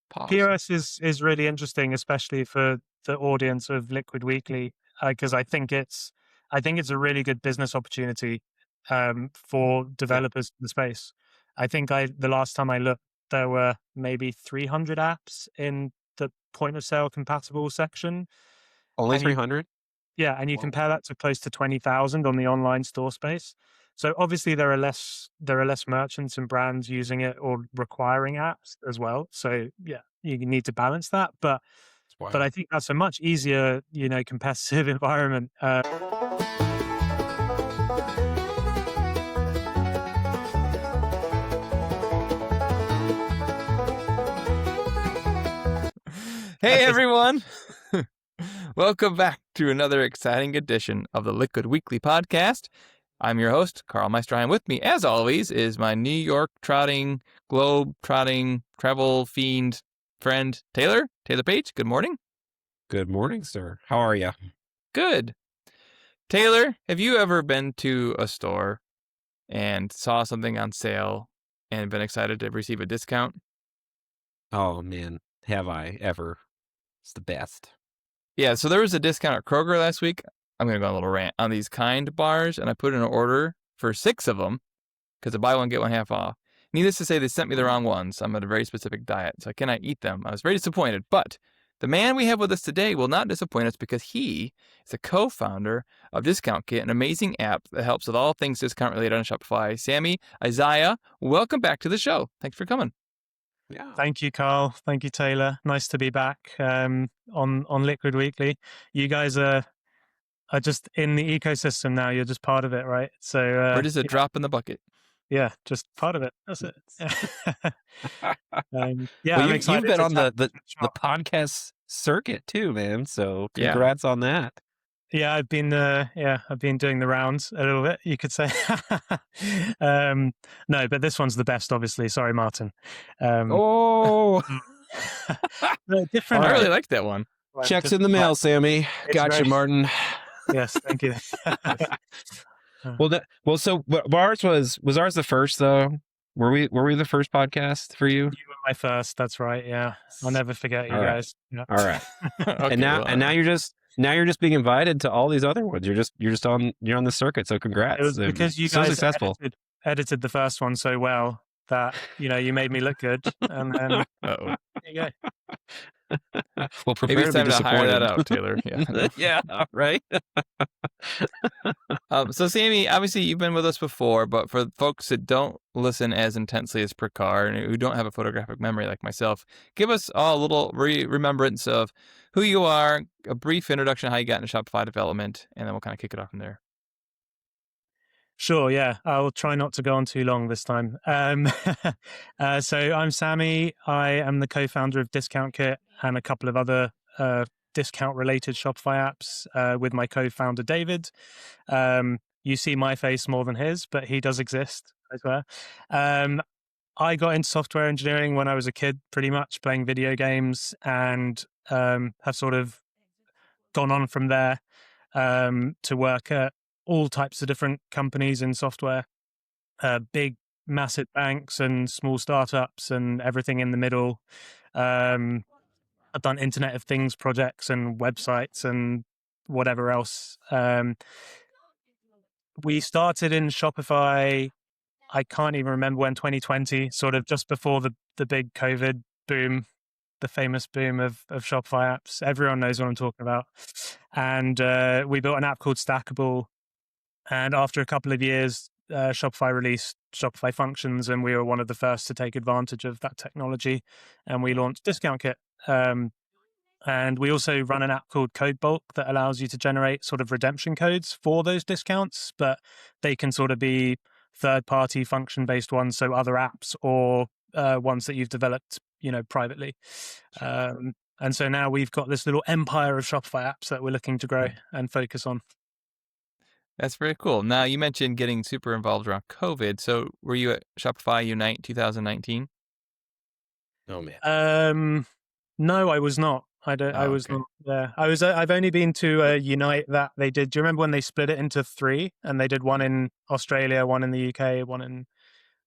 POS? POS is really interesting, especially for the audience of Liquid Weekly, because I think it's a really good business opportunity for Yeah. developers in the space. I think the last time I looked, there were maybe 300 apps in the point of sale compatible section, Only and 300? you Whoa. compare that to close to 20,000 on the online store space. So obviously there are less merchants and brands using it or requiring apps as well. So yeah, you need to balance that. But It's I wild. think that's a much easier, competitive environment. Hey everyone! Welcome back to another exciting edition of the Liquid Weekly podcast. I'm your host, Carl Meister. And with me, as always, is my New York trotting, globe trotting, travel fiend friend, Taylor Page. Good morning. Good morning, sir. How are you? Good. Taylor, have you ever been to a store and saw something on sale and been excited to receive a discount? Oh, man. Have I ever? It's the best. Yeah, so there was a discount at Kroger last week. I'm going to go on a little rant on these Kind bars, and I put in an order for 6 of them because a buy one, get one half off. Needless to say, they sent me the wrong ones. I'm on a very specific diet, so I cannot eat them. I was very disappointed, but the man we have with us today will not disappoint us because he is a co-founder of Discount Kit, an amazing app that helps with all things discount related on Shopify. Sammy, Isseyegh, welcome back to the show. Thanks for coming. Yeah. Thank you, Carl. Thank you, Taylor. Nice to be back on Liquid Weekly. You guys are just in the ecosystem now. You're just part of it, right? So We're just a drop in the bucket. yeah, just part of it. That's it. Well, I'm excited. you've been to on chat the shop. podcast circuit too, man. So Yeah. congrats on that. Yeah, I've been doing the rounds a little bit, you could say. No, but this one's the best, obviously. Sorry, Martin. Oh, Different. I really liked that one. checks in the mail, Sammy. Gotcha, Martin. Yes, thank you. So ours was ours the first though? Were we the first podcast for you? You were my first. That's right. Yeah, I'll never forget you All right. guys. Yeah. All right. Okay, now you're just being invited to all these other ones. You're on the circuit. So congrats. It was because you so guys successful. edited the first one so well that you made me look good, and then Uh-oh. there you go. Well, prepare Maybe it's to be time to hire disappointed. that out, Taylor. Yeah. Yeah, right. So, Sammy, obviously you've been with us before, but for folks that don't listen as intensely as Prakar and who don't have a photographic memory like myself, give us all a little remembrance of who you are, a brief introduction of how you got into Shopify development, and then we'll kind of kick it off from there. Sure, yeah. I'll try not to go on too long this time. So I'm Sammy. I am the co-founder of Discount Kit and a couple of other discount-related Shopify apps with my co-founder, David. You see my face more than his, but he does exist, I swear. I got into software engineering when I was a kid, pretty much playing video games, and have sort of gone on from there to work at all types of different companies in software, big, massive banks and small startups and everything in the middle. I've done Internet of Things projects and websites and whatever else. We started in Shopify, I can't even remember when, 2020, sort of just before the big COVID boom, the famous boom of Shopify apps. Everyone knows what I'm talking about. And we built an app called Stackable. And after a couple of years, Shopify released Shopify Functions, and we were one of the first to take advantage of that technology. And we launched Discount Kit. And we also run an app called CodeBulk that allows you to generate sort of redemption codes for those discounts, but they can sort of be third-party function-based ones, so other apps or ones that you've developed, privately. And so now we've got this little empire of Shopify apps that we're looking to grow and focus on. That's very cool. Now, you mentioned getting super involved around COVID. So were you at Shopify Unite 2019? Oh, man. No, I was not. I was not there. I've only been to Unite that they did. Do you remember when they split it into 3 and they did one in Australia, one in the UK, one in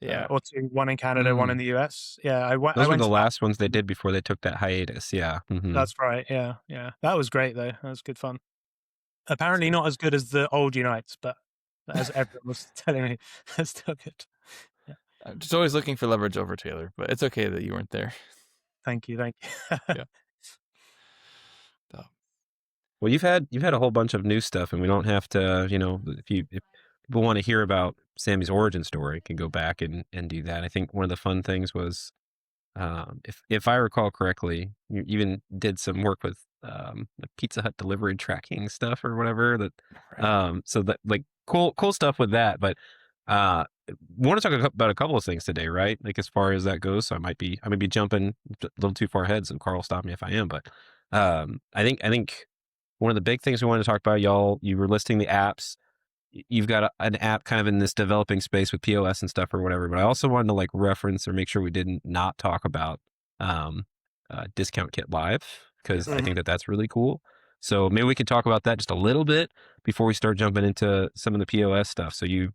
Yeah. or two, one in Canada, one in the US. Yeah, I went Those were to the that. last ones they did before they took that hiatus. Yeah. That's right. Yeah, yeah. That was great though. That was good fun. Apparently not as good as the old Unites, but as everyone was telling me, it's still good. Yeah. I'm just always looking for leverage over Taylor, but it's okay that you weren't there. Thank you. Yeah. Well, you've had a whole bunch of new stuff, and we don't have to, if people want to hear about Sammy's origin story, can go back and do that. I think one of the fun things was, if I recall correctly, you even did some work with the Pizza Hut delivery tracking stuff or whatever. So that like cool stuff with that. But want to talk about a couple of things today, right? Like as far as that goes. So I might be jumping a little too far ahead. So Carl, stop me if I am. But I think one of the big things we wanted to talk about, y'all, you were listing the apps. You've got an app kind of in this developing space with POS and stuff or whatever. But I also wanted to like reference or make sure we didn't not talk about Discount Kit Live, because I think that's really cool. So maybe we could talk about that just a little bit before we start jumping into some of the POS stuff. So you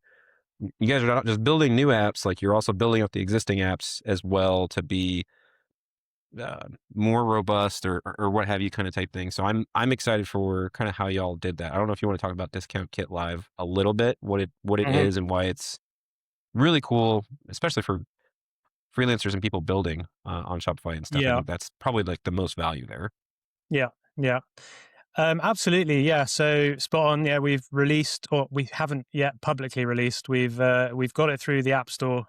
guys are not just building new apps, like you're also building up the existing apps as well to be more robust or what have you, kind of type thing. So I'm excited for kind of how y'all did that. I don't know if you want to talk about Discount Kit Live a little bit, what it is and why it's really cool, especially for freelancers and people building on Shopify and stuff. I think that's probably like the most value there. Yeah. Absolutely. Yeah. So spot on. Yeah. We've released, or we haven't yet publicly released. We've got it through the App Store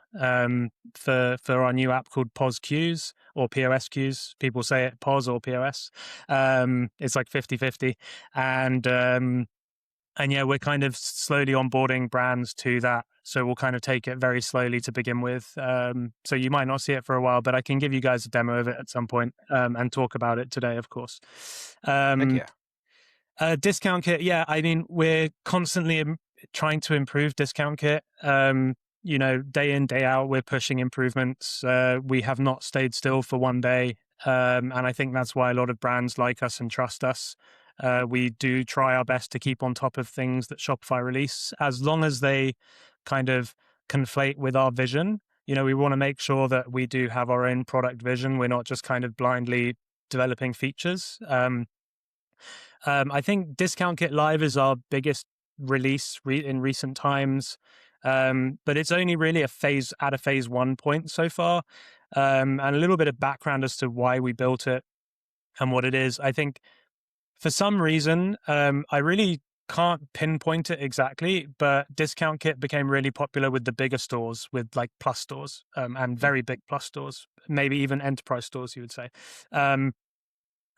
for our new app called POS Queues, or POS Queues. People say it POS or POS. It's like 50-50. And yeah, we're kind of slowly onboarding brands to that. So we'll kind of take it very slowly to begin with. So you might not see it for a while, but I can give you guys a demo of it at some point and talk about it today, of course. Heck yeah. Discount Kit, yeah. I mean, we're constantly trying to improve Discount Kit. Day in, day out, we're pushing improvements. We have not stayed still for one day. And I think that's why a lot of brands like us and trust us. We do try our best to keep on top of things that Shopify release, as long as they kind of conflate with our vision. We want to make sure that we do have our own product vision. We're not just kind of blindly developing features. I think Discount Kit Live is our biggest release in recent times, but it's only really a phase 1 point so far, and a little bit of background as to why we built it and what it is. I think for some reason, I really can't pinpoint it exactly, but Discount Kit became really popular with the bigger stores, with like plus stores and very big plus stores, maybe even enterprise stores, you would say. And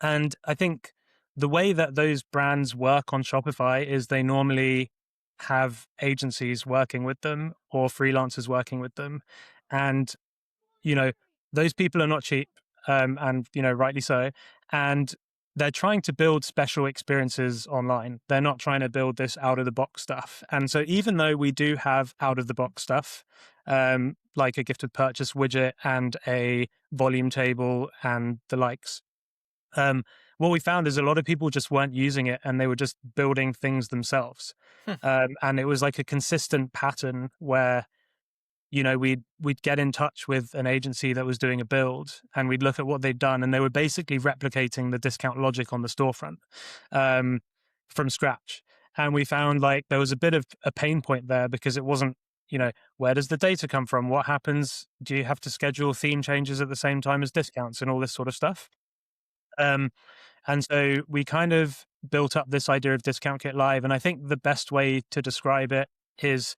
I think the way that those brands work on Shopify is they normally have agencies working with them or freelancers working with them. And, those people are not cheap, and, rightly so. And they're trying to build special experiences online. They're not trying to build this out of the box stuff. And so even though we do have out of the box stuff, like a gifted purchase widget and a volume table and the likes, what we found is a lot of people just weren't using it and they were just building things themselves. And it was like a consistent pattern where, we'd get in touch with an agency that was doing a build and we'd look at what they'd done, and they were basically replicating the discount logic on the storefront from scratch. And we found like there was a bit of a pain point there because it wasn't, where does the data come from? What happens? Do you have to schedule theme changes at the same time as discounts and all this sort of stuff? And so we kind of built up this idea of Discount Kit Live. And I think the best way to describe it is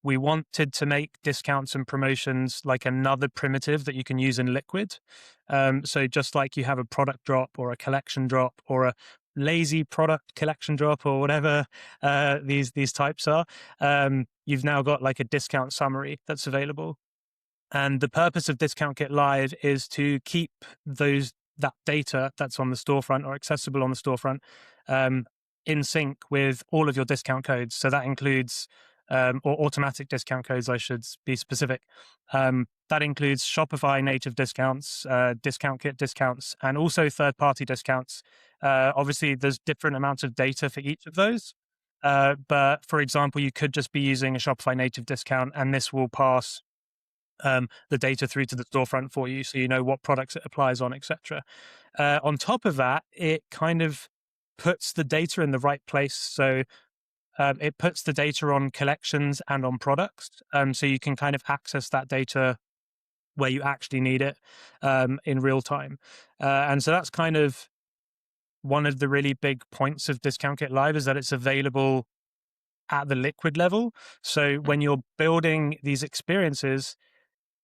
we wanted to make discounts and promotions like another primitive that you can use in Liquid. So just like you have a product drop or a collection drop or a lazy product collection drop or whatever these types are, you've now got like a discount summary that's available. And the purpose of Discount Kit Live is to keep that data that's on the storefront or accessible on the storefront in sync with all of your discount codes. So that includes, or automatic discount codes, I should be specific. That includes Shopify native discounts, Discount Kit discounts, and also third-party discounts. Obviously, there's different amounts of data for each of those. But for example, you could just be using a Shopify native discount, and this will pass the data through to the storefront for you, so you know what products it applies on, etc. On top of that, it kind of puts the data in the right place. So it puts the data on collections and on products, so you can kind of access that data where you actually need it in real time. And so that's kind of one of the really big points of Discount Kit Live, is that it's available at the liquid level. So when you're building these experiences,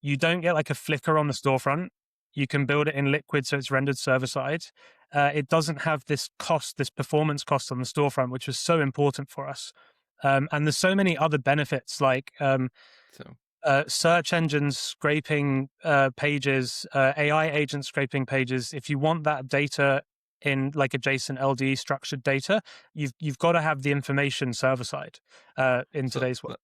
you don't get like a flicker on the storefront. You can build it in liquid, so it's rendered server side. It doesn't have this cost, this performance cost on the storefront, which was so important for us. And there's so many other benefits, like search engines scraping pages, AI agents scraping pages. If you want that data in like a JSON LD structured data, you've got to have the information server side in today's world.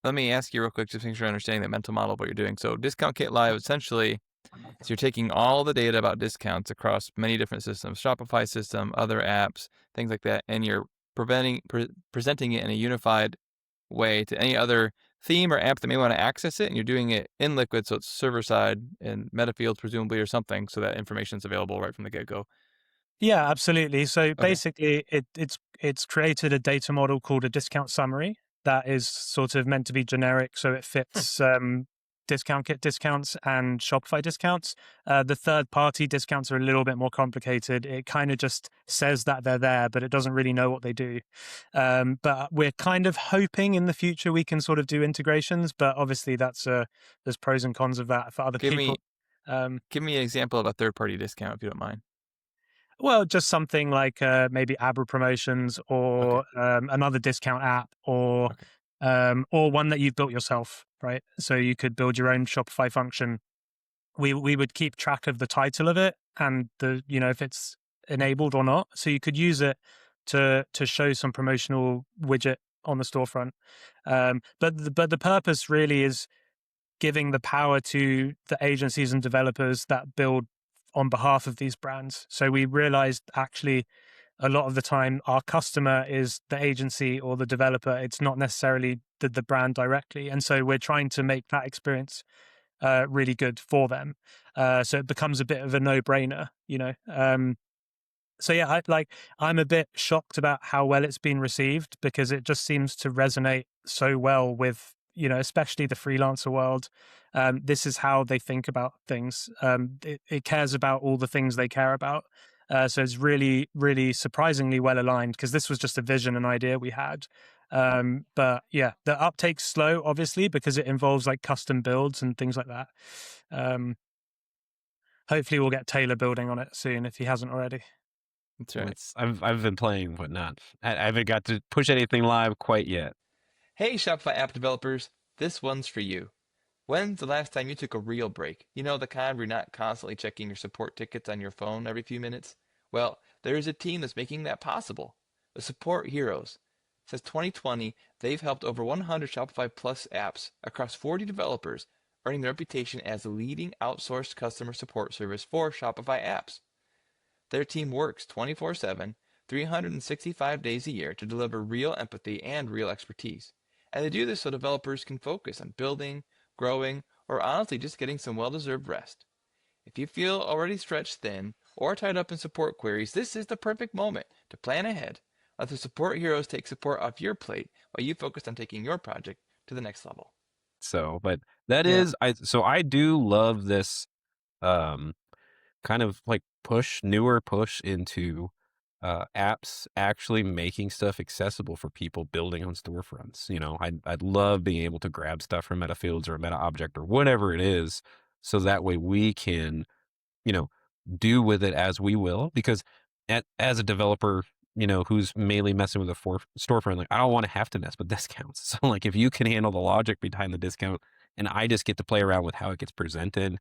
Let me ask you real quick, just to make sure I'm understanding that mental model of what you're doing. So Discount Kit Live, essentially, so you're taking all the data about discounts across many different systems, Shopify system, other apps, things like that, and you're presenting it in a unified way to any other theme or app that may want to access it, and you're doing it in liquid, so it's server side and metafields presumably or something, so that information is available right from the get-go. Yeah, absolutely. So basically, it's created a data model called a discount summary that is sort of meant to be generic, so it fits Discount Kit discounts and Shopify discounts. The third-party discounts are a little bit more complicated. It kind of just says that they're there, but it doesn't really know what they do. But we're kind of hoping in the future we can sort of do integrations, but obviously there's pros and cons of that for other people. Give me an example of a third-party discount, if you don't mind. Well, just something like maybe Abra promotions, or another discount app, or one that you've built yourself, right? So you could build your own Shopify function. We would keep track of the title of it and if it's enabled or not. So you could use it to show some promotional widget on the storefront. But the purpose really is giving the power to the agencies and developers that build on behalf of these brands. So we realized actually a lot of the time our customer is the agency or the developer. It's not necessarily the brand directly. And so we're trying to make that experience really good for them. So it becomes a bit of a no-brainer, So yeah, I'm a bit shocked about how well it's been received, because it just seems to resonate so well with, especially the freelancer world. This is how they think about things. It cares about all the things they care about. So it's really, really surprisingly well aligned, because this was just a vision and idea we had. But yeah, the uptake's slow, obviously, because it involves like custom builds and things like that. Hopefully we'll get Taylor building on it soon if he hasn't already. That's right. I've been playing, but I haven't got to push anything live quite yet. Hey, Shopify app developers, this one's for you. When's the last time you took a real break? You know, the kind where you're not constantly checking your support tickets on your phone every few minutes? Well, there's a team that's making that possible. The Support Heroes. Since 2020, they've helped over 100 Shopify Plus apps across 40 developers, earning their reputation as the leading outsourced customer support service for Shopify apps. Their team works 24/7, 365 days a year to deliver real empathy and real expertise. And they do this so developers can focus on building, growing, or honestly just getting some well-deserved rest. If you feel already stretched thin or tied up in support queries, this is the perfect moment to plan ahead. Let the Support Heroes take support off your plate while you focus on taking your project to the next level. So, but that is, I do love this kind of like newer push into apps actually making stuff accessible for people building on storefronts. I'd love being able to grab stuff from metafields or a meta object or whatever it is, so that way we can, do with it as we will. Because as a developer, who's mainly messing with a storefront, like I don't want to have to mess with discounts. So like if you can handle the logic behind the discount and I just get to play around with how it gets presented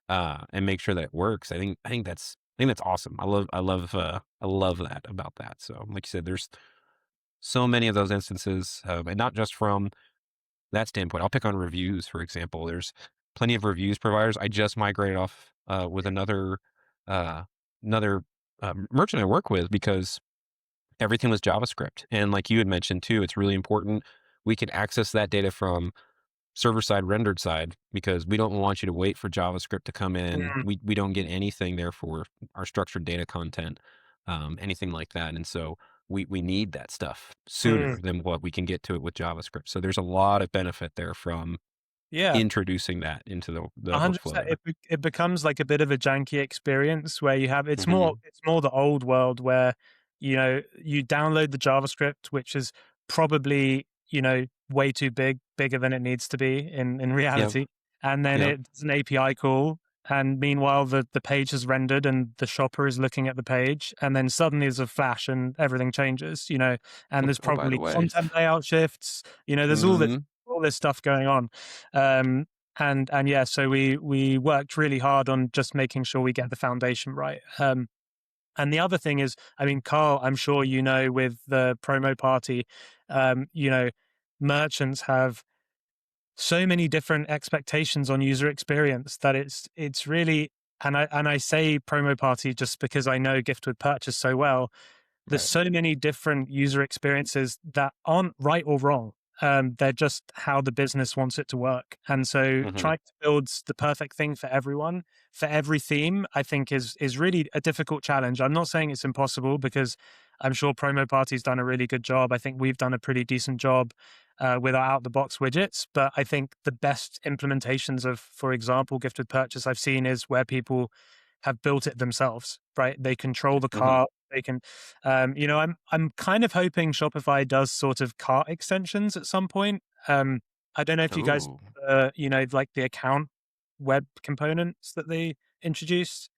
and make sure that it works, I think that's awesome. I love that about that. So like you said, there's so many of those instances, and not just from that standpoint. I'll pick on reviews, for example. There's plenty of reviews providers. I just migrated off with another merchant I work with, because everything was JavaScript. And like you had mentioned too, it's really important we can access that data from server-side, rendered side, because we don't want you to wait for JavaScript to come in. Mm, We don't get anything there for our structured data content, anything like that, and so we need that stuff mm. sooner than what we can get to it with JavaScript. So there's a lot of benefit there from Yeah. introducing that into the workflow 100%. there. It becomes like a bit of a janky experience where you have Mhm. it's more the old world where you download the JavaScript, which is probably way too bigger than it needs to be in Yep, reality, and then yep. it's an API call. And meanwhile, the page is rendered and the shopper is looking at the page, and then suddenly there's a flash and everything changes, and there's Oh, by the probably way. content layout shifts, there's Mhm. all this stuff going on. Um, and yeah, so we worked really hard on just making sure we get the foundation right. And the other thing is, I mean, Carl, I'm sure with the promo party, merchants have so many different expectations on user experience that it's really, and I say promo party just because I know gift with purchase so well. There's Right. so many different user experiences that aren't right or wrong. They're just how the business wants it to work. And so Mhm. trying to build the perfect thing for everyone, for every theme, I think is really a difficult challenge. I'm not saying it's impossible because I'm sure Promo Party's done a really good job. I think we've done a pretty decent job with our out the box widgets. But I think the best implementations of, for example, gift with purchase I've seen is where people have built it themselves, right? They control the Mhm. cart. They can, I'm kind of hoping Shopify does sort of cart extensions at some point. I don't know if you guys, Ooh. like the account web components that they introduced.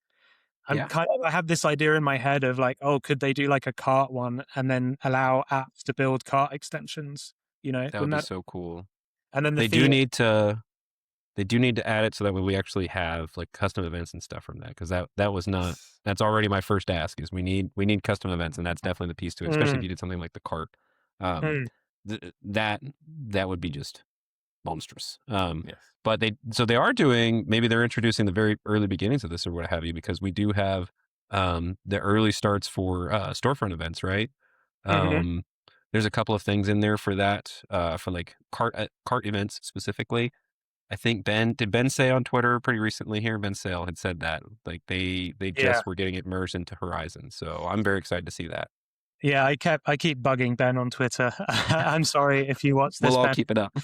Yeah, I have this idea in my head of like, oh, could they do like a cart one and then allow apps to build cart extensions? that would Wouldn't be that? so cool. And then the They do theme, need to they do need to add it so that way we actually have, like, custom events and stuff from that, 'cause that was not that's already my first ask is we need custom events, and that's definitely the piece to it, especially if mm, you did something like the cart. Um, mm, that would be just monstrous. Yes. But they are doing, maybe they're introducing the very early beginnings of this or what have you, because we do have, the early starts for, storefront events, right? hmm Um, there's a couple of things in there for that, for, like, cart events specifically. I think did Ben say on Twitter pretty recently here? Ben Sale had said that, like, they yeah. just were getting it merged into Horizon, so I'm very excited to see that. Yeah, I keep bugging Ben on Twitter. I'm sorry if you watch We'll this, all Ben. keep it up.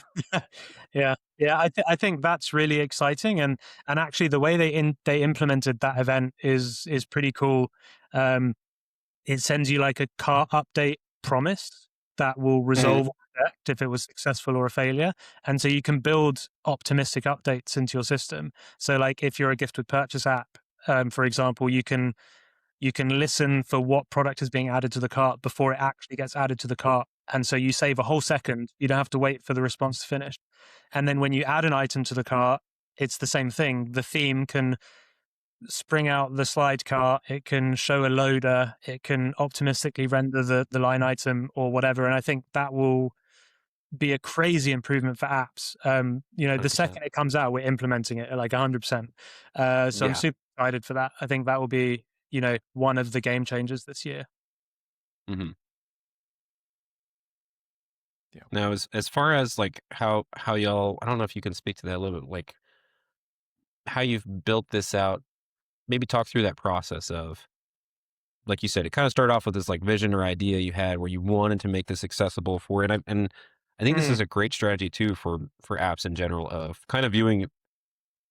Yeah, yeah. I think that's really exciting, and actually the way they implemented that event is pretty cool. Um, it sends you like a car update promise that will Mhm. resolve or correct if it was successful or a failure, and so you can build optimistic updates into your system. So, like if you're a gift with purchase app, for example, you can listen for what product is being added to the cart before it actually gets added to the cart. And so you save a whole second. You don't have to wait for the response to finish. And then when you add an item to the cart, it's the same thing. The theme can spring out the slide cart, it can show a loader, it can optimistically render the line item or whatever. And I think that will be a crazy improvement for apps. The 100%. second it comes out, we're implementing it at like 100%. So I'm Yeah. super excited for that. I think that will be, one of the game changers this year. Mhm. Yeah. Now as far as, like, how y'all, I don't know if you can speak to that a little bit, like, how you've built this out, maybe talk through that process of, like you said, it kinda started off with this, like, vision or idea you had where you wanted to make this accessible for it, and I think this Mm, is a great strategy too for apps in general of kind of viewing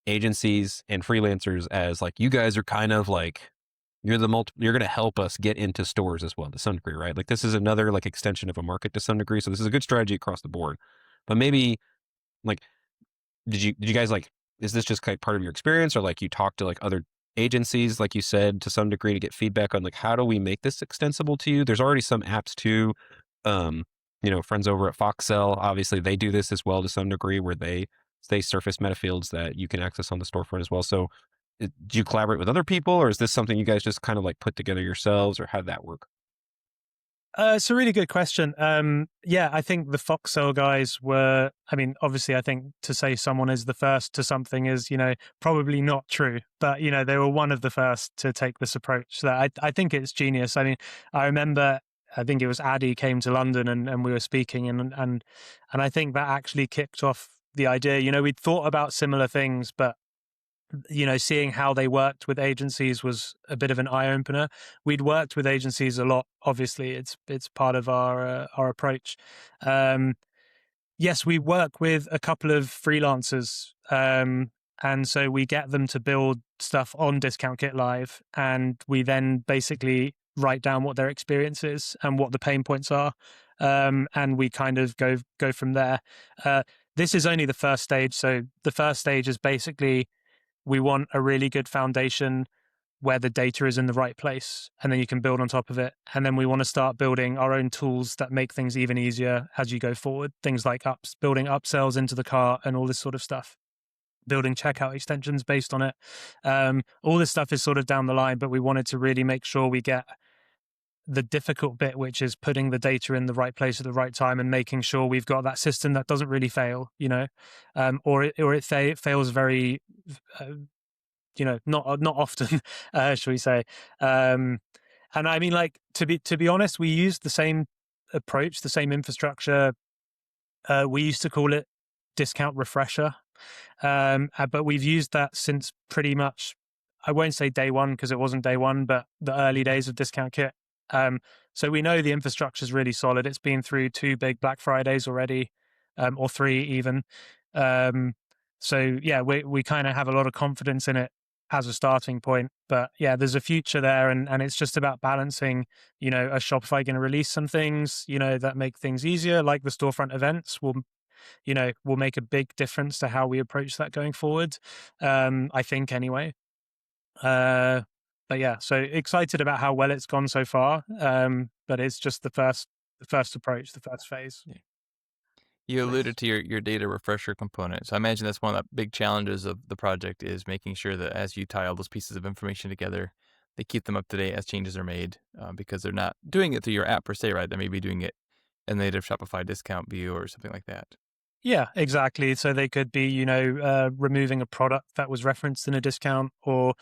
agencies and freelancers as, like, you guys are kind of like, you're gonna help us get into stores as well to some degree, right? Like, this is another, like, extension of a market to some degree, so this is a good strategy across the board. But maybe, like, did you guys, like, is this just, like, part of your experience, or, like, you talk to, like, other agencies, like you said, to some degree to get feedback on, like, how do we make this extensible to you? There's already some apps too, um, friends over at Foxtel, obviously, they do this as well to some degree where they surface meta fields that you can access on the storefront as well. So, do you collaborate with other people, or is this something you guys just kind of, like, put together yourselves, or how did that work? it's a really good question. Yeah, I think the Foxcell guys were, I mean, obviously, I think to say someone is the first to something is, probably not true, but, they were one of the first to take this approach. So I think it's genius. I mean, I remember, I think it was Addy came to London and we were speaking and I think that actually kicked off the idea. We'd thought about similar things, but seeing how they worked with agencies was a bit of an eye opener. We'd worked with agencies a lot. Obviously, it's part of our approach. Yes, we work with a couple of freelancers, and so we get them to build stuff on Discount Kit Live, and we then basically write down what their experience is and what the pain points are, and we kind of go from there. This is only the first stage, so the first stage is basically we want a really good foundation where the data is in the right place, and then you can build on top of it. And then we want to start building our own tools that make things even easier as you go forward. Things like building upsells into the cart and all this sort of stuff, building checkout extensions based on it. All this stuff is sort of down the line, but we wanted to really make sure we get the difficult bit, which is putting the data in the right place at the right time and making sure we've got that system that doesn't really fail, or it fails very, not often, shall we say. And I mean, like, to be honest, we used the same approach, the same infrastructure. We used to call it discount refresher, but we've used that since pretty much, I won't say day one because it wasn't day one, but the early days of Discount Kit. So we know the infrastructure is really solid. It's been through 2 big Black Fridays already, or 3 even. So yeah, we kind of have a lot of confidence in it as a starting point. But yeah, there's a future there, and it's just about balancing. Is Shopify going to release some things, that make things easier, like the storefront events will make a big difference to how we approach that going forward. I think anyway. But yeah, so excited about how well it's gone so far. But it's just the first approach, the first phase. Yeah. You alluded to your data refresher component. So I imagine that's one of the big challenges of the project is making sure that as you tie all those pieces of information together, they keep them up to date as changes are made, because they're not doing it through your app per se, right? They may be doing it in the native Shopify discount view or something like that. Yeah, exactly. So they could be, removing a product that was referenced in a discount, or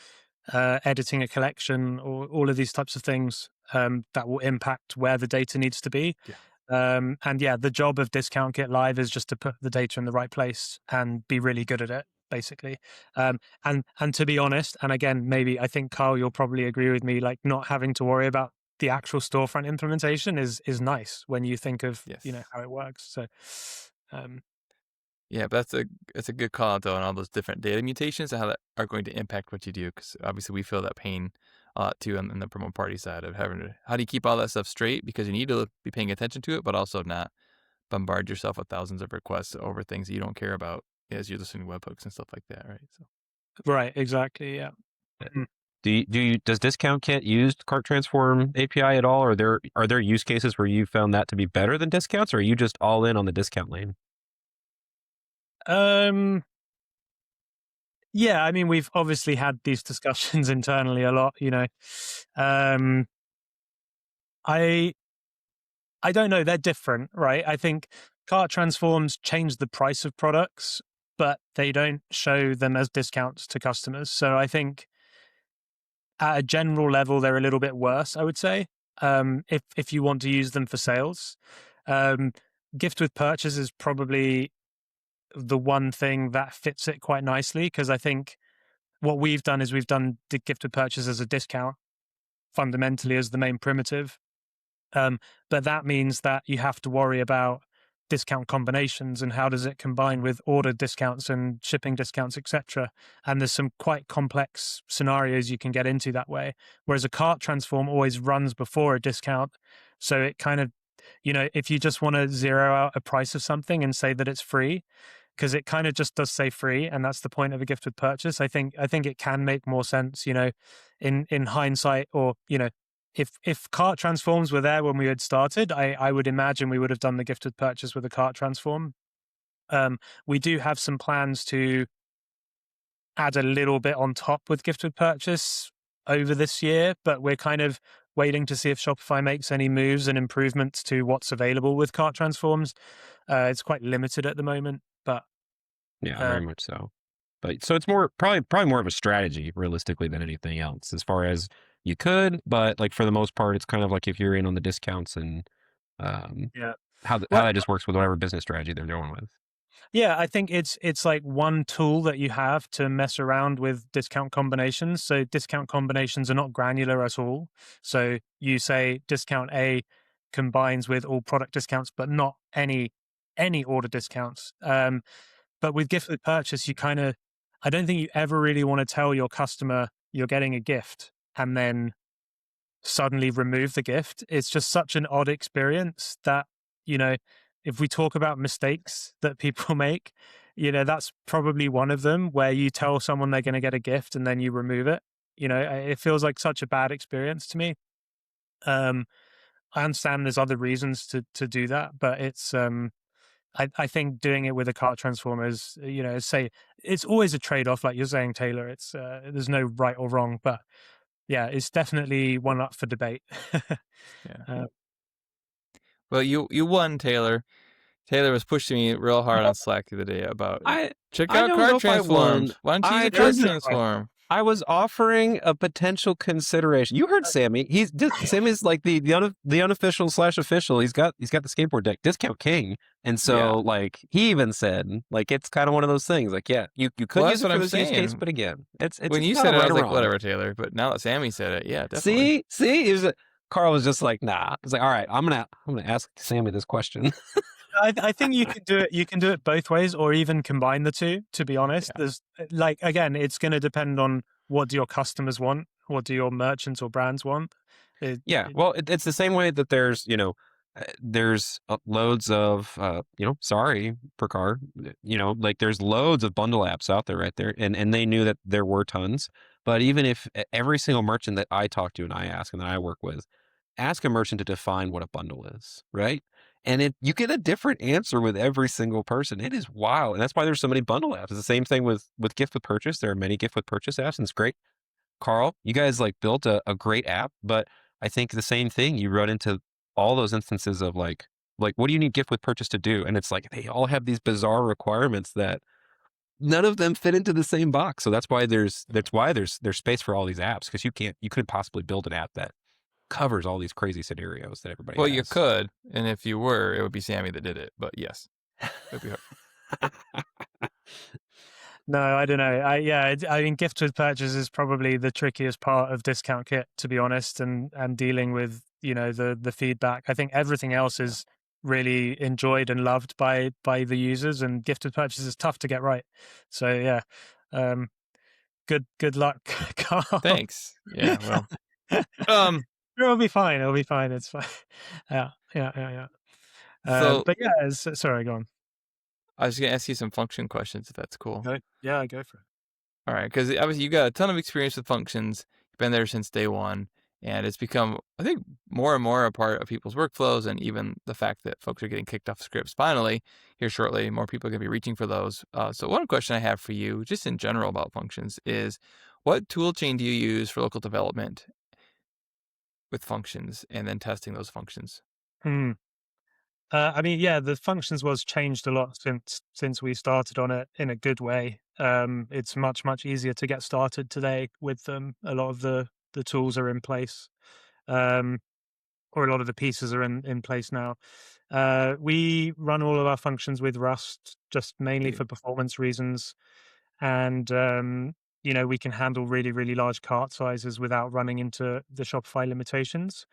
editing a collection, or all of these types of things that will impact where the data needs to be. Yeah. And yeah, the job of Discount Kit Live is just to put the data in the right place and be really good at it, basically. And to be honest, and again, maybe I think Carl, you'll probably agree with me, like not having to worry about the actual storefront implementation is nice when you think of how it works. So yeah, but that's a good call out though on all those different data mutations and how that are going to impact what you do, because obviously we feel that pain too on the promo party side of having to, how do you keep all that stuff straight, because you need to be paying attention to it, but also not bombard yourself with thousands of requests over things that you don't care about as you're listening to webhooks and stuff like that, right? So right, exactly, yeah. Does Discount Kit use Cart Transform API at all? Are there use cases where you found that to be better than discounts, or are you just all in on the discount lane? Yeah, I mean, we've obviously had these discussions internally a lot, I don't know, they're different, right? I think cart transforms change the price of products, but they don't show them as discounts to customers. So I think at a general level, they're a little bit worse, I would say, if you want to use them for sales. Gift with purchase is probably the one thing that fits it quite nicely, because I think what we've done is we've done the gift with purchase as a discount fundamentally as the main primitive. But that means that you have to worry about discount combinations and how does it combine with order discounts and shipping discounts, etc. And there's some quite complex scenarios you can get into that way. Whereas a cart transform always runs before a discount. So it kind of, if you just want to zero out a price of something and say that it's free, because it kind of just does say free, and that's the point of a gift with purchase. I think it can make more sense, in hindsight, or if cart transforms were there when we had started, I would imagine we would have done the gift with purchase with a cart transform. We do have some plans to add a little bit on top with gift with purchase over this year, but we're kind of waiting to see if Shopify makes any moves and improvements to what's available with cart transforms. It's quite limited at the moment, but yeah, very much so. But so it's probably more of a strategy realistically than anything else, as far as you could, but like for the most part, it's kind of like if you're in on the discounts and how that just works with whatever business strategy they're going with. Yeah, I think it's like one tool that you have to mess around with discount combinations. So discount combinations are not granular at all. So you say discount A combines with all product discounts, but not any order discounts. But with gift with purchase, I don't think you ever really want to tell your customer you're getting a gift and then suddenly remove the gift. It's just such an odd experience that, you know, if we talk about mistakes that people make, that's probably one of them, where you tell someone they're going to get a gift and then you remove it. It feels like such a bad experience to me. I understand there's other reasons to do that, but I think doing it with a cart transformer is, say it's always a trade-off, like you're saying, Taylor. It's there's no right or wrong, but yeah, it's definitely one up for debate. Yeah. Well, you won, Taylor. Taylor was pushing me real hard on Slack the other day about check I out don't know cart if I won. transforms. Why don't you use a There cart is no right. transform? I was offering a potential consideration. You heard Sammy. Sammy's like the unofficial / official. He's got the skateboard deck, Discount King, and so like he even said like it's kind of one of those things. Like you could Well, use that's it what for I'm this use case, saying. but again, it's When you not said it, I right was or like, wrong. whatever, Taylor. But now that Sammy said it, yeah, definitely. See, it was Carl was just like, nah. It's like, all right, I'm gonna ask Sammy this question. I think you can do it. You can do it both ways, or even combine the two. To be honest, there's like, again, it's going to depend on what do your customers want, what do your merchants or brands want. Well, it's the same way that there's there's loads of sorry per car, like there's loads of bundle apps out there right there, and they knew that there were tons. But even if every single merchant that I talk to and I ask and that I work with, ask a merchant to define what a bundle is, right? And you get a different answer with every single person. It is wild. And that's why there's so many bundle apps. It's the same thing with gift with purchase. There are many gift with purchase apps, and it's great. Carl, you guys like built a great app, but I think the same thing, you run into all those instances of like what do you need gift with purchase to do? And it's like they all have these bizarre requirements that none of them fit into the same box. So that's why there's space for all these apps, because you couldn't possibly build an app that covers all these crazy scenarios that everybody Well, has. you could, and if you were, it would be Sammy that did it. But yes, it'd be hard. No, I don't know. I mean, gift with purchase is probably the trickiest part of Discount Kit, to be honest, and dealing with the feedback. I think everything else is really enjoyed and loved by the users, and gift with purchase is tough to get right. So yeah, good luck, Carl. Thanks. Yeah, well, it'll be fine. It'll be fine. It's fine. Yeah. So, but yeah, sorry, go on. I was going to ask you some function questions, if that's cool. Yeah, go for it. All right, because obviously you got a ton of experience with functions. You've been there since day one, and it's become, I think, more and more a part of people's workflows, and even the fact that folks are getting kicked off scripts. Finally, here shortly, more people are going to be reaching for those. So one question I have for you, just in general about functions, is what tool chain do you use for local development with functions and then testing those functions? I mean, yeah, the functions was changed a lot since we started on it in a good way. It's much easier to get started today with them. A lot of the tools are in place, or a lot of the pieces are in place now. We run all of our functions with Rust, just mainly for performance reasons, and we can handle really large cart sizes without running into the Shopify limitations,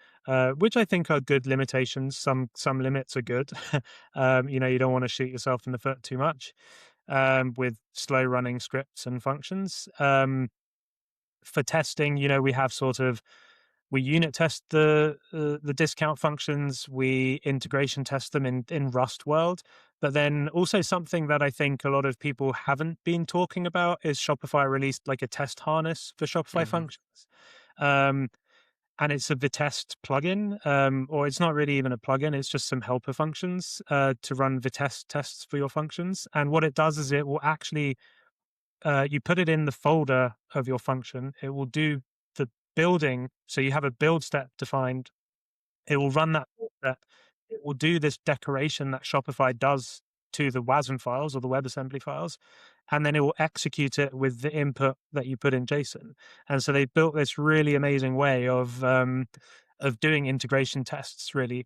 which I think are good limitations. Some limits are good. You don't want to shoot yourself in the foot too much with slow running scripts and functions. For testing, we have we unit test the discount functions, we integration test them in Rust world. But then also something that I think a lot of people haven't been talking about is Shopify released like a test harness for Shopify functions. And it's a Vitest plugin, or it's not really even a plugin, it's just some helper functions to run Vitest tests for your functions. And what it does is it will actually, you put it in the folder of your function, it will do the building. So you have a build step defined. It will run that build step. It will do this decoration that Shopify does to the WASM files or the WebAssembly files, and then it will execute it with the input that you put in JSON. And so they built this really amazing way of doing integration tests, really,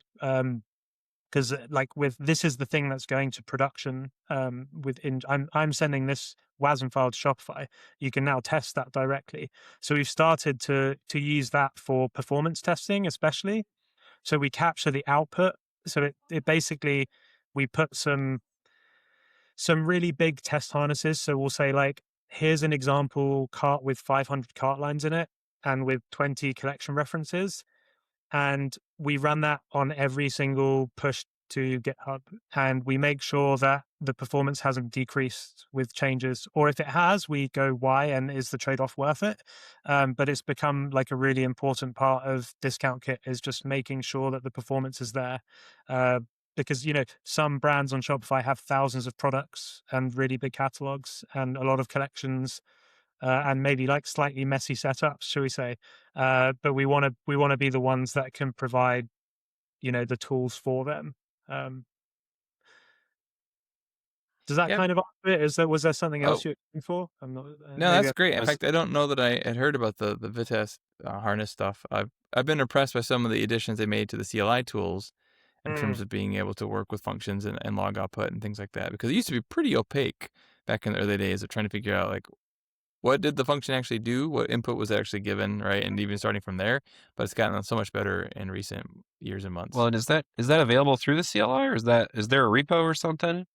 because this is the thing that's going to production. I'm sending this WASM file to Shopify. You can now test that directly. So we've started to use that for performance testing, especially. So we capture the output. So it basically, we put some really big test harnesses. So we'll say, like, here's an example cart with 500 cart lines in it and with 20 collection references. And we run that on every single push to GitHub. And we make sure that the performance hasn't decreased with changes. Or if it has, we go, why? And is the trade-off worth it? But it's become like a really important part of Discount Kit, is just making sure that the performance is there. Because, some brands on Shopify have thousands of products and really big catalogs and a lot of collections, and maybe like slightly messy setups, shall we say? But we want to be the ones that can provide, the tools for them. Does that Yep. kind of answer it? Was there something Oh. else you're looking for? I'm not. No, Maybe that's great. In fact, I don't know that I had heard about the Vitesse harness stuff. I've been impressed by some of the additions they made to the CLI tools in terms of being able to work with functions and log output and things like that, because it used to be pretty opaque back in the early days of trying to figure out, like, what did the function actually do, what input was actually given, right? And even starting from there, but it's gotten so much better in recent years and months. Well, and is that available through the CLI, or is there a repo or something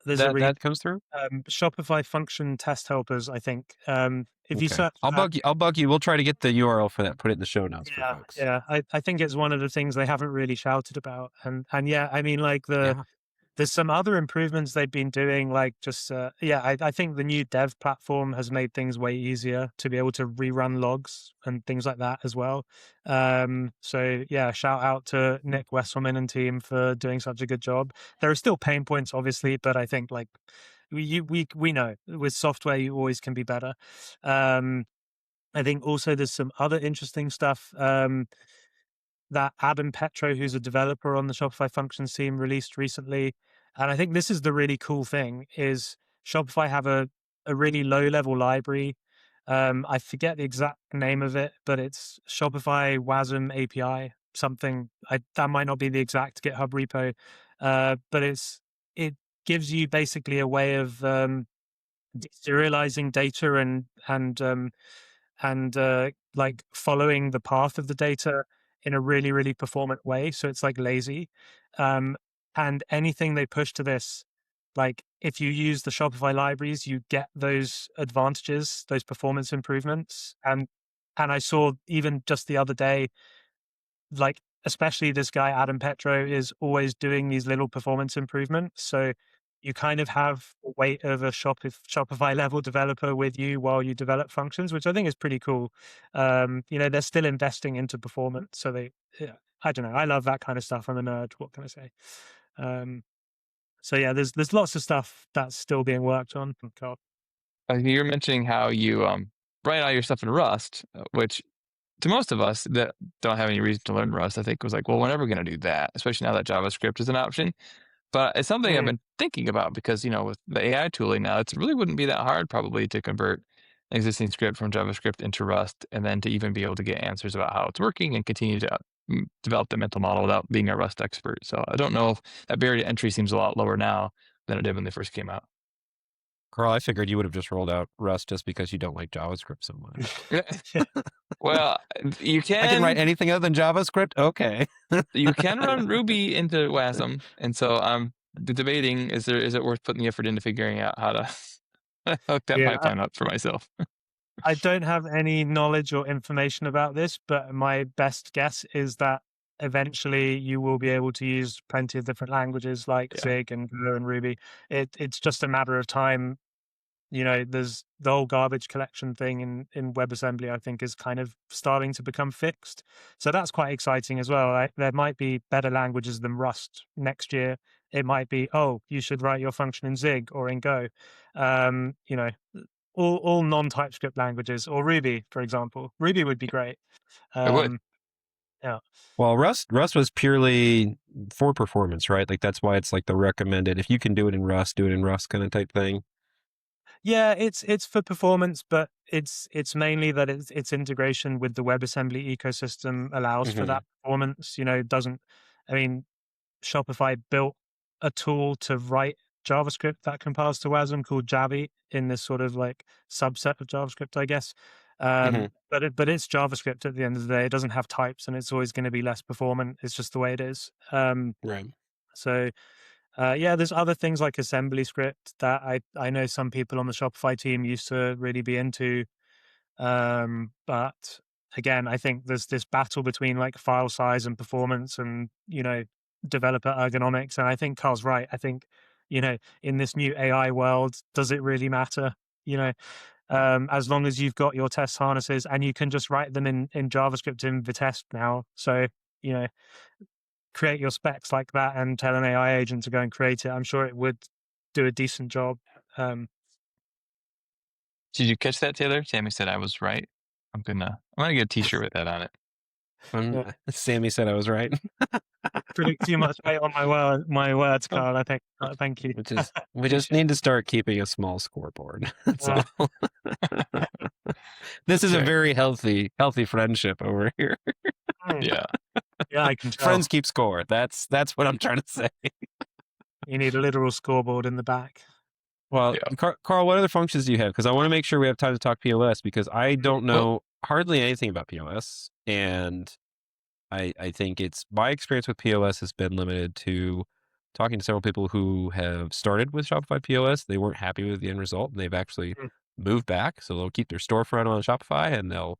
there's that comes through? Shopify function test helpers, I think. If you Okay. search, I'll bug you. We'll try to get the URL for that. Put it in the show notes for folks. yeah, I think it's one of the things they haven't really shouted about, and yeah, I mean, like there's some other improvements they've been doing, like just I think the new dev platform has made things way easier to be able to rerun logs and things like that as well. So yeah, shout out to Nick Wesselman and team for doing such a good job. There are still pain points, obviously, but I think, like, we know with software you always can be better. I think also there's some other interesting stuff that Adam Petro, who's a developer on the Shopify Functions team, released recently. And I think this is the really cool thing, is Shopify have a really low-level library. I forget the exact name of it, but it's Shopify WASM API, something. That might not be the exact GitHub repo, but it gives you basically a way of serializing data and like following the path of the data in a really, really performant way. So it's like lazy. And anything they push to this, like if you use the Shopify libraries, you get those advantages, those performance improvements. And I saw even just the other day, like, especially this guy, Adam Petro, is always doing these little performance improvements. So you kind of have the weight of a Shopify level developer with you while you develop functions, which I think is pretty cool. They're still investing into performance. So I don't know. I love that kind of stuff. I'm a nerd. What can I say? So yeah, there's lots of stuff that's still being worked on. God. You're mentioning how you write all your stuff in Rust, which to most of us that don't have any reason to learn Rust, I think was like, well, we're never going to do that, especially now that JavaScript is an option. But it's something I've been thinking about because, with the AI tooling now, it really wouldn't be that hard probably to convert an existing script from JavaScript into Rust, and then to even be able to get answers about how it's working and continue to develop the mental model without being a Rust expert. So I don't know if that barrier to entry seems a lot lower now than it did when they first came out. Carl, I figured you would have just rolled out Rust just because you don't like JavaScript so much. Well, you can. I can write anything other than JavaScript? Okay. You can run Ruby into WASM, and so I'm debating, is it worth putting the effort into figuring out how to hook that pipeline up for myself? I don't have any knowledge or information about this, but my best guess is that eventually you will be able to use plenty of different languages like Zig and Go and Ruby. It's just a matter of time. There's the whole garbage collection thing in WebAssembly, I think, is kind of starting to become fixed. So that's quite exciting as well. There might be better languages than Rust next year. It might be, you should write your function in Zig or in Go. All non-TypeScript languages, or Ruby, for example. Ruby would be great. It would. Yeah. Well, Rust was purely for performance, right? Like that's why it's like the recommended. If you can do it in Rust, do it in Rust kind of type thing. Yeah, it's for performance, but it's mainly that its integration with the WebAssembly ecosystem allows for that performance. Doesn't. I mean, Shopify built a tool to write JavaScript that compiles to WASM called Javi in this sort of like subset of JavaScript, I guess. Mhm. But it's JavaScript at the end of the day. It doesn't have types, and it's always going to be less performant. It's just the way it is. Right. So yeah, there's other things like assembly script that I know some people on the Shopify team used to really be into. But again, I think there's this battle between like file size and performance and, developer ergonomics. And I think Carl's right. I think, in this new AI world, does it really matter? You know, as long as you've got your test harnesses and you can just write them in JavaScript in Vitest now. So, you know, create your specs like that and tell an AI agent to go and create it. I'm sure it would do a decent job. Did you catch that, Taylor? Sammy said I was right. I'm gonna get a T-shirt with that on it. Yeah. Sammy said I was right. Putting too much weight on my words, Carl. I think. Thank you. We just need to start keeping a small scoreboard. That's all. This is a very healthy friendship over here. Yeah. Yeah, I can tell. Friends keep score. That's what I'm trying to say. You need a literal scoreboard in the back. Well, Yeah. Carl, what other functions do you have? Because I want to make sure we have time to talk POS because I don't know hardly anything about POS. And I think it's my experience with POS has been limited to talking to several people who have started with Shopify POS. They weren't happy with the end result and they've actually moved back. So they'll keep their storefront on Shopify and they'll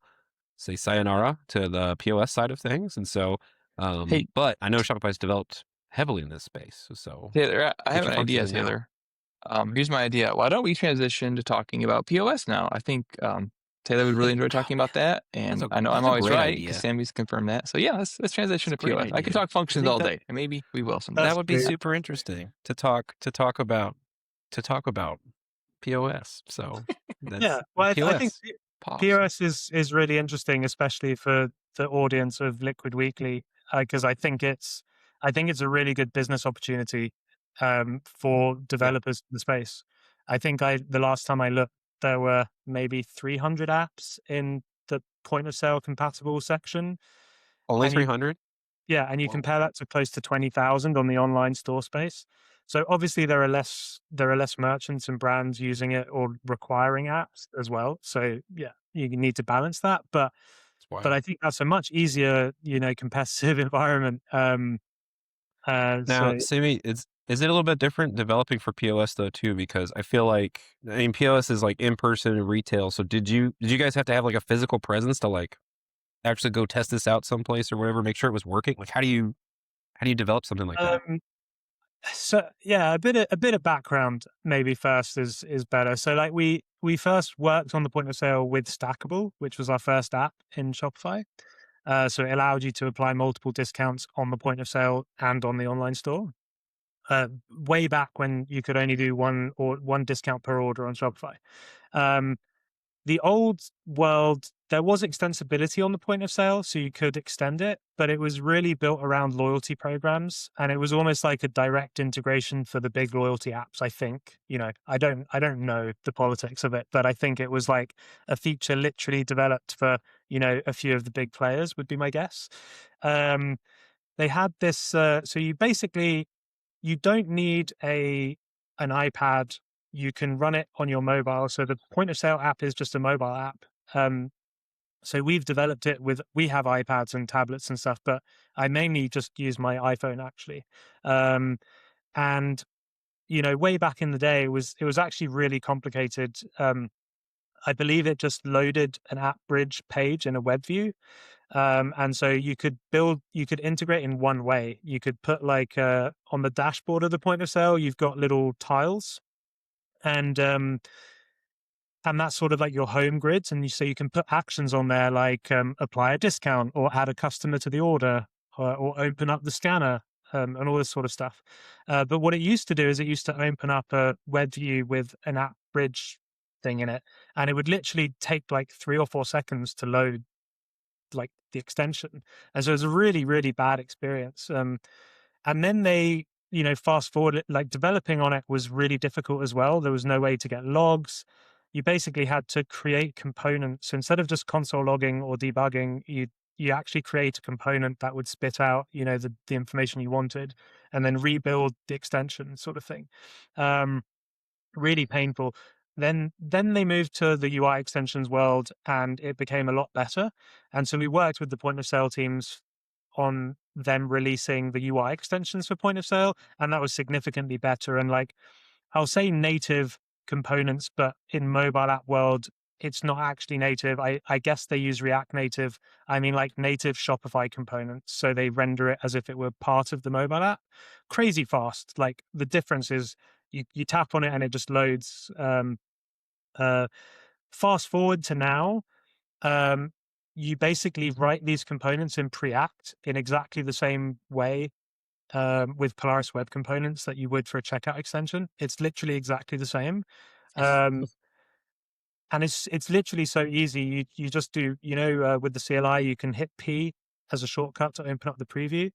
say sayonara to the POS side of things. And so, Hey. but I know Shopify's developed heavily in this space. So Taylor, I have your an idea, functions in now. Taylor. Here's my idea. Why don't we transition to talking about POS now? I think Taylor would really enjoy talking about that, and I know I'm always great right idea. because Sammy's confirmed that. So yeah, let's transition to That's a great POS. I could idea. talk functions think all that- day, and maybe we will someday. That would be great. super interesting to talk about POS. So that's Yeah, well, POS. I think POS is really interesting, especially for the audience of Liquid Weekly, because I think it's a really good business opportunity for developers in the space. I think the last time I looked, there were maybe 300 apps in the point of sale compatible section. Only And you- 300. Yeah, and you Whoa. compare that to close to 20,000 on the online store space. So obviously there are less merchants and brands using it or requiring apps as well. So yeah, you need to balance that. But I think that's a much easier, competitive environment. Now, So Sammy, is it a little bit different developing for POS though too? Because I feel like POS is like in person and retail. So did you guys have to have like a physical presence to like actually go test this out someplace or whatever, make sure it was working? Like how do you develop something like that? So yeah, a bit of background maybe first is better. So like we first worked on the point of sale with Stackable, which was our first app in Shopify. So it allowed you to apply multiple discounts on the point of sale and on the online store. Way back when you could only do one discount per order on Shopify. The old world, there was extensibility on the point of sale, so you could extend it, but it was really built around loyalty programs, and it was almost like a direct integration for the big loyalty apps. I think, I don't know the politics of it, but I think it was like a feature literally developed for a few of the big players would be my guess. They had this, so you don't need an iPad. You can run it on your mobile. So the point of sale app is just a mobile app. So we've developed it we have iPads and tablets and stuff, but I mainly just use my iPhone actually. And way back in the day, it was actually really complicated. I believe it just loaded an app bridge page in a web view. And so you could integrate in one way. You could put like on the dashboard of the point of sale, you've got little tiles, and that's sort of like your home grids. And so you can put actions on there like apply a discount or add a customer to the order or open up the scanner and all this sort of stuff. But what it used to do is it used to open up a web view with an app bridge thing in it, and it would literally take like 3 or 4 seconds to load like the extension. And so it was a really, really bad experience. And then they, fast forward, like developing on it was really difficult as well. There was no way to get logs. You basically had to create components. So instead of just console logging or debugging, you actually create a component that would spit out, the information you wanted. and then rebuild the extension sort of thing. Really painful. Then they moved to the UI extensions world, and it became a lot better. And so we worked with the point of sale teams on them releasing the UI extensions for point of sale, and that was significantly better. And like, I'll say native components, but in mobile app world, it's not actually native. I guess they use React Native. I mean, like native Shopify components. So they render it as if it were part of the mobile app. Crazy fast. Like the difference is you tap on it and it just loads. Fast forward to now, you basically write these components in Preact in exactly the same way with Polaris web components that you would for a checkout extension. It's literally exactly the same. And it's literally so easy. You just do, with the CLI, you can hit P as a shortcut to open up the preview.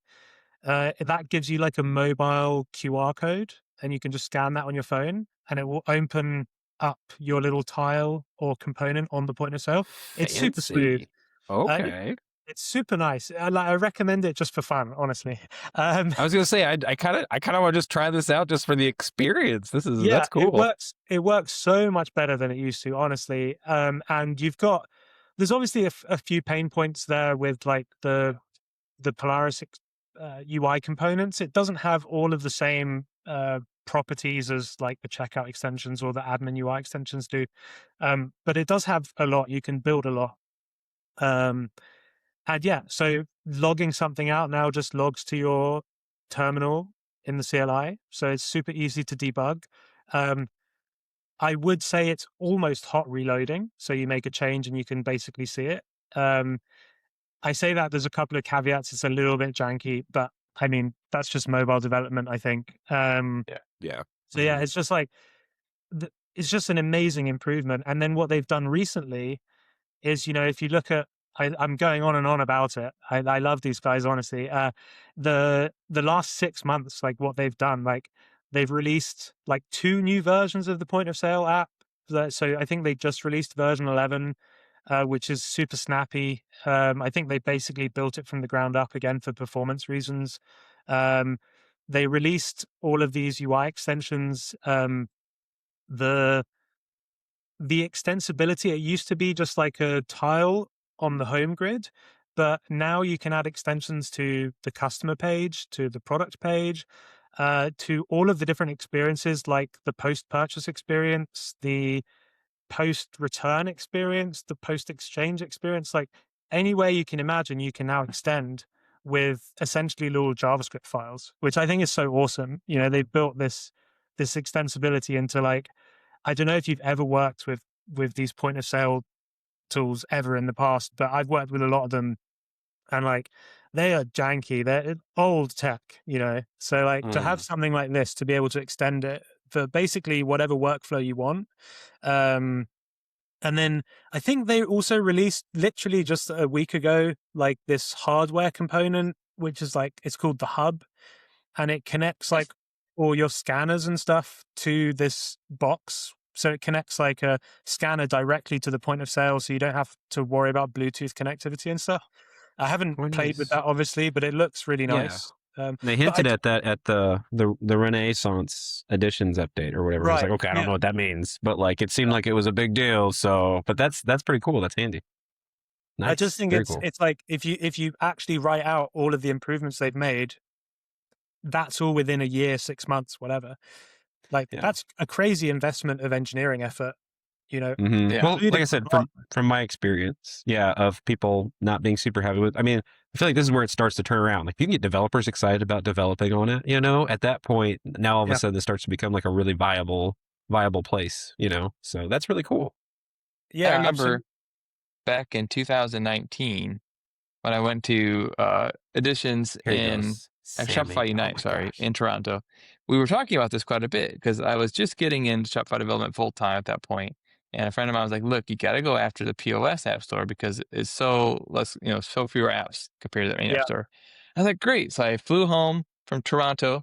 That gives you like a mobile QR code, and you can just scan that on your phone, and it will open up your little tile or component on the point of sale. It's super smooth. Okay. It's super nice. I recommend it just for fun, honestly. I was gonna say I kind of want to just try this out just for the experience. That's cool. It works so much better than it used to, honestly. And there's obviously a few pain points there with like the Polaris UI components. It doesn't have all of the same properties as like the checkout extensions or the admin UI extensions do, but it does have a lot. You can build a lot. And yeah, so logging something out now just logs to your terminal in the CLI. So it's super easy to debug. I would say it's almost hot reloading. So you make a change and you can basically see it. I say that there's a couple of caveats. It's a little bit janky, but I mean, that's just mobile development, I think. Yeah. So yeah, it's just like, it's just an amazing improvement. And then what they've done recently is, if you look at, I'm going on and on about it. I love these guys, honestly. The last 6 months, like what they've done, like they've released like 2 new versions of the point of sale app. So I think they just released version 11, which is super snappy. I think they basically built it from the ground up again for performance reasons. They released all of these UI extensions. The extensibility, it used to be just like a tile on the home grid, but now you can add extensions to the customer page, to the product page, to all of the different experiences, like the post-purchase experience, the post-return experience, the post-exchange experience. Like any way you can imagine, you can now extend with essentially little JavaScript files, which I think is so awesome. They've built this extensibility into like, I don't know if you've ever worked with these point of sale tools ever in the past, but I've worked with a lot of them, and like they are janky. They're old tech, So like to have something like this, to be able to extend it for basically whatever workflow you want. And then I think they also released literally just a week ago, like this hardware component, which is like, it's called the hub, and it connects like all your scanners and stuff to this box. So it connects like a scanner directly to the point of sale, so you don't have to worry about Bluetooth connectivity and stuff. I haven't played with that, obviously, but it looks really nice. They hinted at that at the Renaissance Editions update or whatever. Right. I was like, okay, I don't know what that means, but like it seemed like it was a big deal. So, but that's pretty cool. That's handy. Nice. I just think it's like if you actually write out all of the improvements they've made, that's all within a year, 6 months, whatever. Like that's a crazy investment of engineering effort, Mm-hmm. Yeah. Well, like I said, from my experience, of people not being super happy with. I mean, I feel like this is where it starts to turn around. Like you can get developers excited about developing on it. At that point, now all of a sudden, it starts to become like a really viable place. So that's really cool. Yeah, I remember back in 2019 when I went to Editions at Shopify Unite, in Toronto. We were talking about this quite a bit because I was just getting into Shopify Development full time at that point. And a friend of mine was like, look, you got to go after the POS app store because it's so less, so fewer apps compared to the main app store. I was like, great. So I flew home from Toronto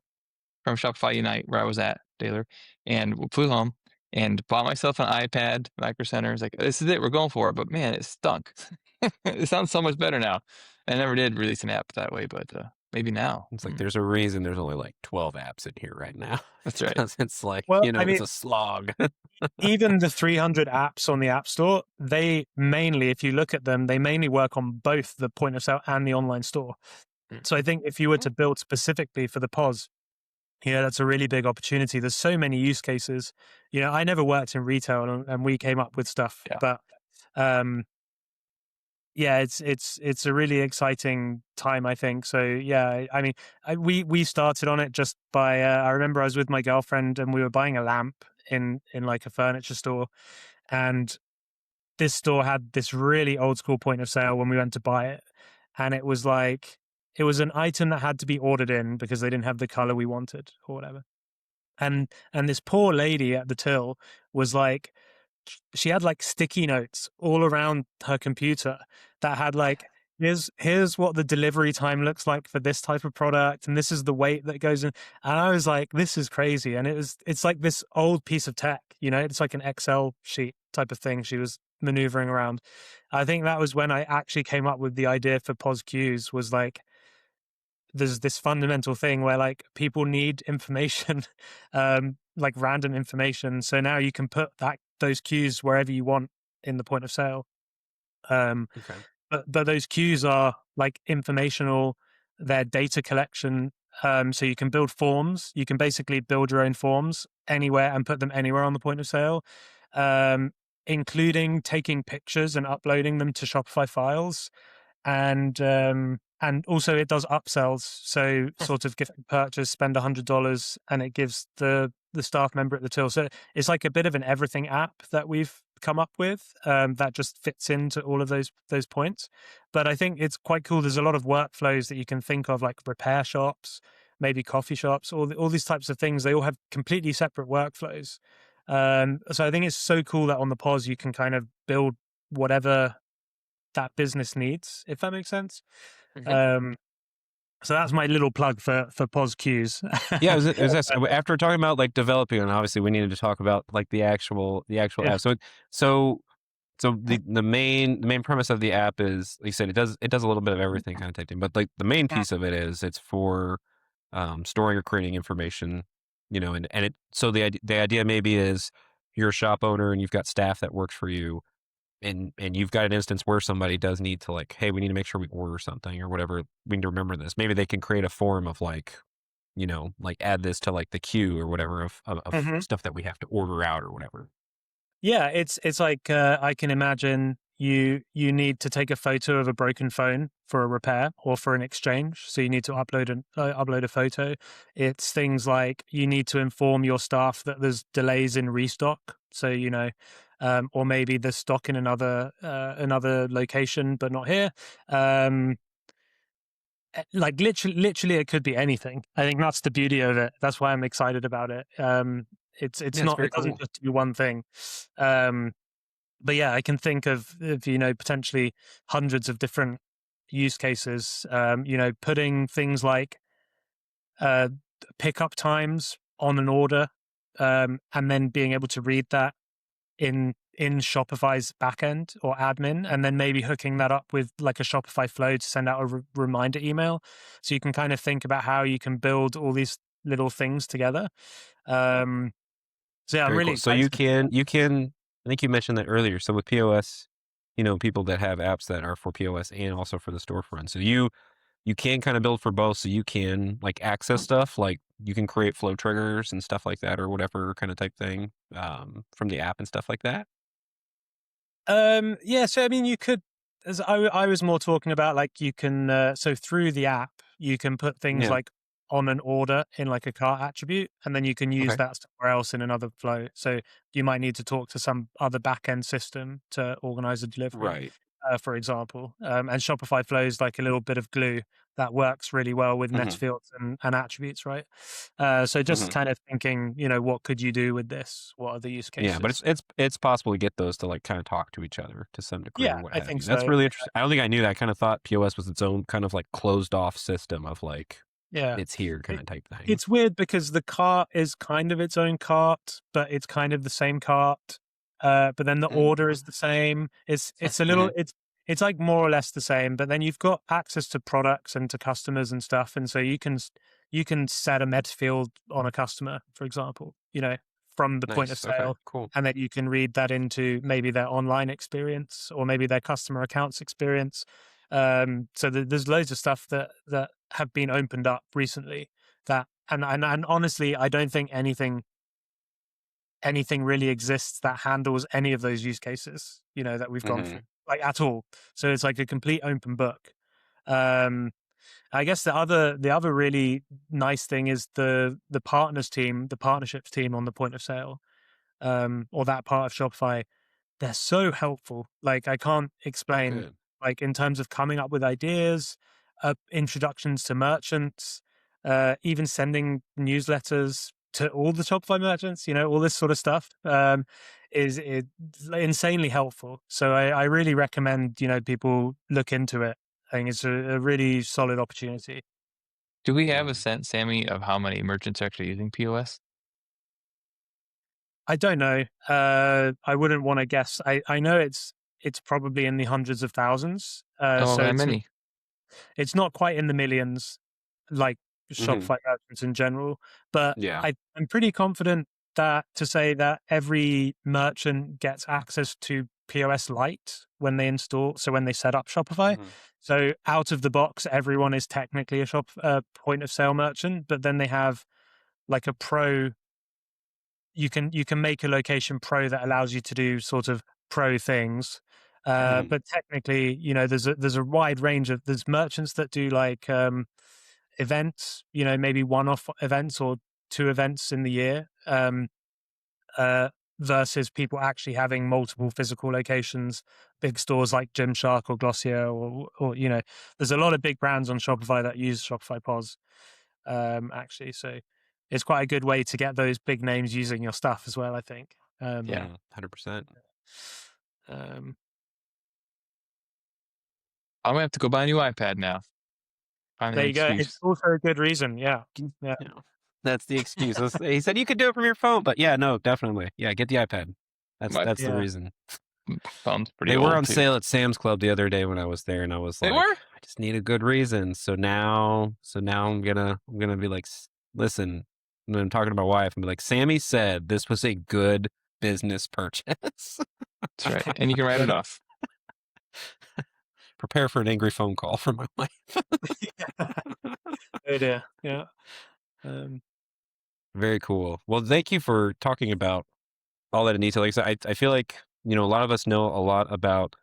from Shopify Unite, where I was at, Taylor, and flew home and bought myself an iPad, Micro Center. I was like, this is it. We're going for it. But man, it stunk. It sounds so much better now. I never did release an app that way, but Maybe now. It's like there's a reason there's only like 12 apps in here right now. That's right. Because it's like, Well, you know, I mean, it's a slog. even the 300 apps on the App Store, they mainly, if you look at them, they mainly work on both the point of sale and the online store. So I think if you were to build specifically for the POS, that's a really big opportunity. There's so many use cases. I never worked in retail, and we came up with stuff, Yeah. but it's a really exciting time, I think. So yeah, I mean, we started on it just by I remember I was with my girlfriend and we were buying a lamp in like a furniture store, and this store had this really old school point of sale when we went to buy it, and it was an item that had to be ordered in because they didn't have the color we wanted or whatever. And this poor lady at the till was like, she had like sticky notes all around her computer that had like, here's what the delivery time looks like for this type of product, and this is the weight that goes in. And I was like, this is crazy. And it's like this old piece of tech, it's like an Excel sheet type of thing she was maneuvering around. I think that was when I actually came up with the idea for POS queues. Was like, there's this fundamental thing where like people need information, like random information. So now you can put those queues wherever you want in the point of sale. Okay. But those queues are like informational, they're data collection. So you can build forms. You can basically build your own forms anywhere and put them anywhere on the point of sale, including taking pictures and uploading them to Shopify files. And also it does upsells. So sort of gift purchase, spend $100 and it gives the staff member at the till. So it's like a bit of an everything app that we've come up with that just fits into all of those points. But I think it's quite cool. There's a lot of workflows that you can think of, like repair shops, maybe coffee shops, all these types of things. They all have completely separate workflows. So I think it's so cool that on the POS you can kind of build whatever that business needs, if that makes sense. So that's my little plug for POS queues. Yeah, it was this. After talking about like developing, and obviously we needed to talk about like the actual Yeah. app. So the main premise of the app is, like you said, it does a little bit of everything kind of type thing, but like the main piece of it is it's for storing or creating information, and it, so the idea maybe is you're a shop owner and you've got staff that works for you, and you've got an instance where somebody does need to, like, hey, we need to make sure we order something or whatever. We need to remember this. Maybe they can create a form of like, like add this to like the queue or whatever of stuff that we have to order out or whatever. Yeah, it's like I can imagine you need to take a photo of a broken phone for a repair or for an exchange, so you need to upload a photo. It's things like you need to inform your staff that there's delays in restock, so or maybe there's stock in another location but not here. Like literally, it could be anything. I think that's the beauty of it. That's why I'm excited about it. It's not. It doesn't just do one thing. But yeah, I can think of potentially hundreds of different use cases. Putting things like pickup times on an order, and then being able to read that in Shopify's backend or admin, and then maybe hooking that up with like a Shopify flow to send out a reminder email. So you can kind of think about how you can build all these little things together. So yeah, I'm really cool. So you can, I think you mentioned that earlier. So with POS, people that have apps that are for POS and also for the storefront. So you can kind of build for both. So you can like access stuff, like you can create flow triggers and stuff like that, or whatever kind of type thing from the app and stuff like that. Yeah. So I mean, you could. As I was more talking about, like you can. So through the app, you can put things like on an order in like a cart attribute, and then you can use that somewhere else in another flow. So you might need to talk to some other backend system to organize a delivery, Right. For example. And Shopify Flow is like a little bit of glue that works really well with meta fields and attributes, right? So just kind of thinking, what could you do with this? What are the use cases? Yeah, but it's possible to get those to like kind of talk to each other to some degree. Yeah, or what I have think you. That's so. really interesting. I don't think I knew that. I kind of thought POS was its own kind of like closed off system of like, it's here kind of type thing. It's weird because the cart is kind of its own cart, but it's kind of the same cart. But then the order is the same. It's a little it's like more or less the same, but then you've got access to products and to customers and stuff, and so you can set a meta field on a customer, for example, from the point of Nice. Okay. sale, Cool. and then you can read that into maybe their online experience or maybe their customer accounts experience. So there's loads of stuff that have been opened up recently that, and honestly, I don't think anything really exists that handles any of those use cases, that we've gone through, like, at all. So it's like a complete open book. Um, I guess the other really nice thing is the partnerships team on the point of sale, or that part of Shopify. They're so helpful. Like, I can't Oh, explain, good. like, in terms of coming up with ideas, introductions to merchants, even sending newsletters to all the Shopify merchants, all this sort of stuff, is insanely helpful. So I really recommend, people look into it. I think it's a really solid opportunity. Do we have Yeah. a sense, Sammy, of how many merchants are actually using POS? I don't know. I wouldn't want to guess. I know it's probably in the hundreds of thousands. Oh, So that many. it's not quite in the millions, like Shopify merchants in general, but Yeah. I'm pretty confident to say that every merchant gets access to POS Lite when they set up Shopify. So out of the box, everyone is technically a point of sale merchant, but then they have like a pro. You can make a location pro that allows you to do sort of pro things. But technically, there's a wide range of, there's merchants that do like events, maybe one-off events or 2 events in the year, versus people actually having multiple physical locations, big stores like Gymshark or Glossier, or there's a lot of big brands on Shopify that use Shopify POS, actually. So it's quite a good way to get those big names using your stuff as well, I think. Yeah. 100%. Um, I'm gonna have to go buy a new iPad now. Find there an you go. It's excuse. also a good reason. Yeah. Yeah. That's the excuse. He said you could do it from your phone, but yeah, no, definitely. Yeah, get the iPad. My That's the Yeah. reason. phone's pretty They old were on too. sale at Sam's Club the other day when I was there, and I was They like, were? I just need a good reason. So now I'm gonna be like, listen, when I'm talking to my wife, I'm like, Sammy said this was a good business purchase. That's right. And you can write it off. Prepare for an angry phone call from my wife. Oh dear. Yeah. Very cool. Well, thank you for talking about all that in detail. Like I said, I feel like, a lot of us know a lot about,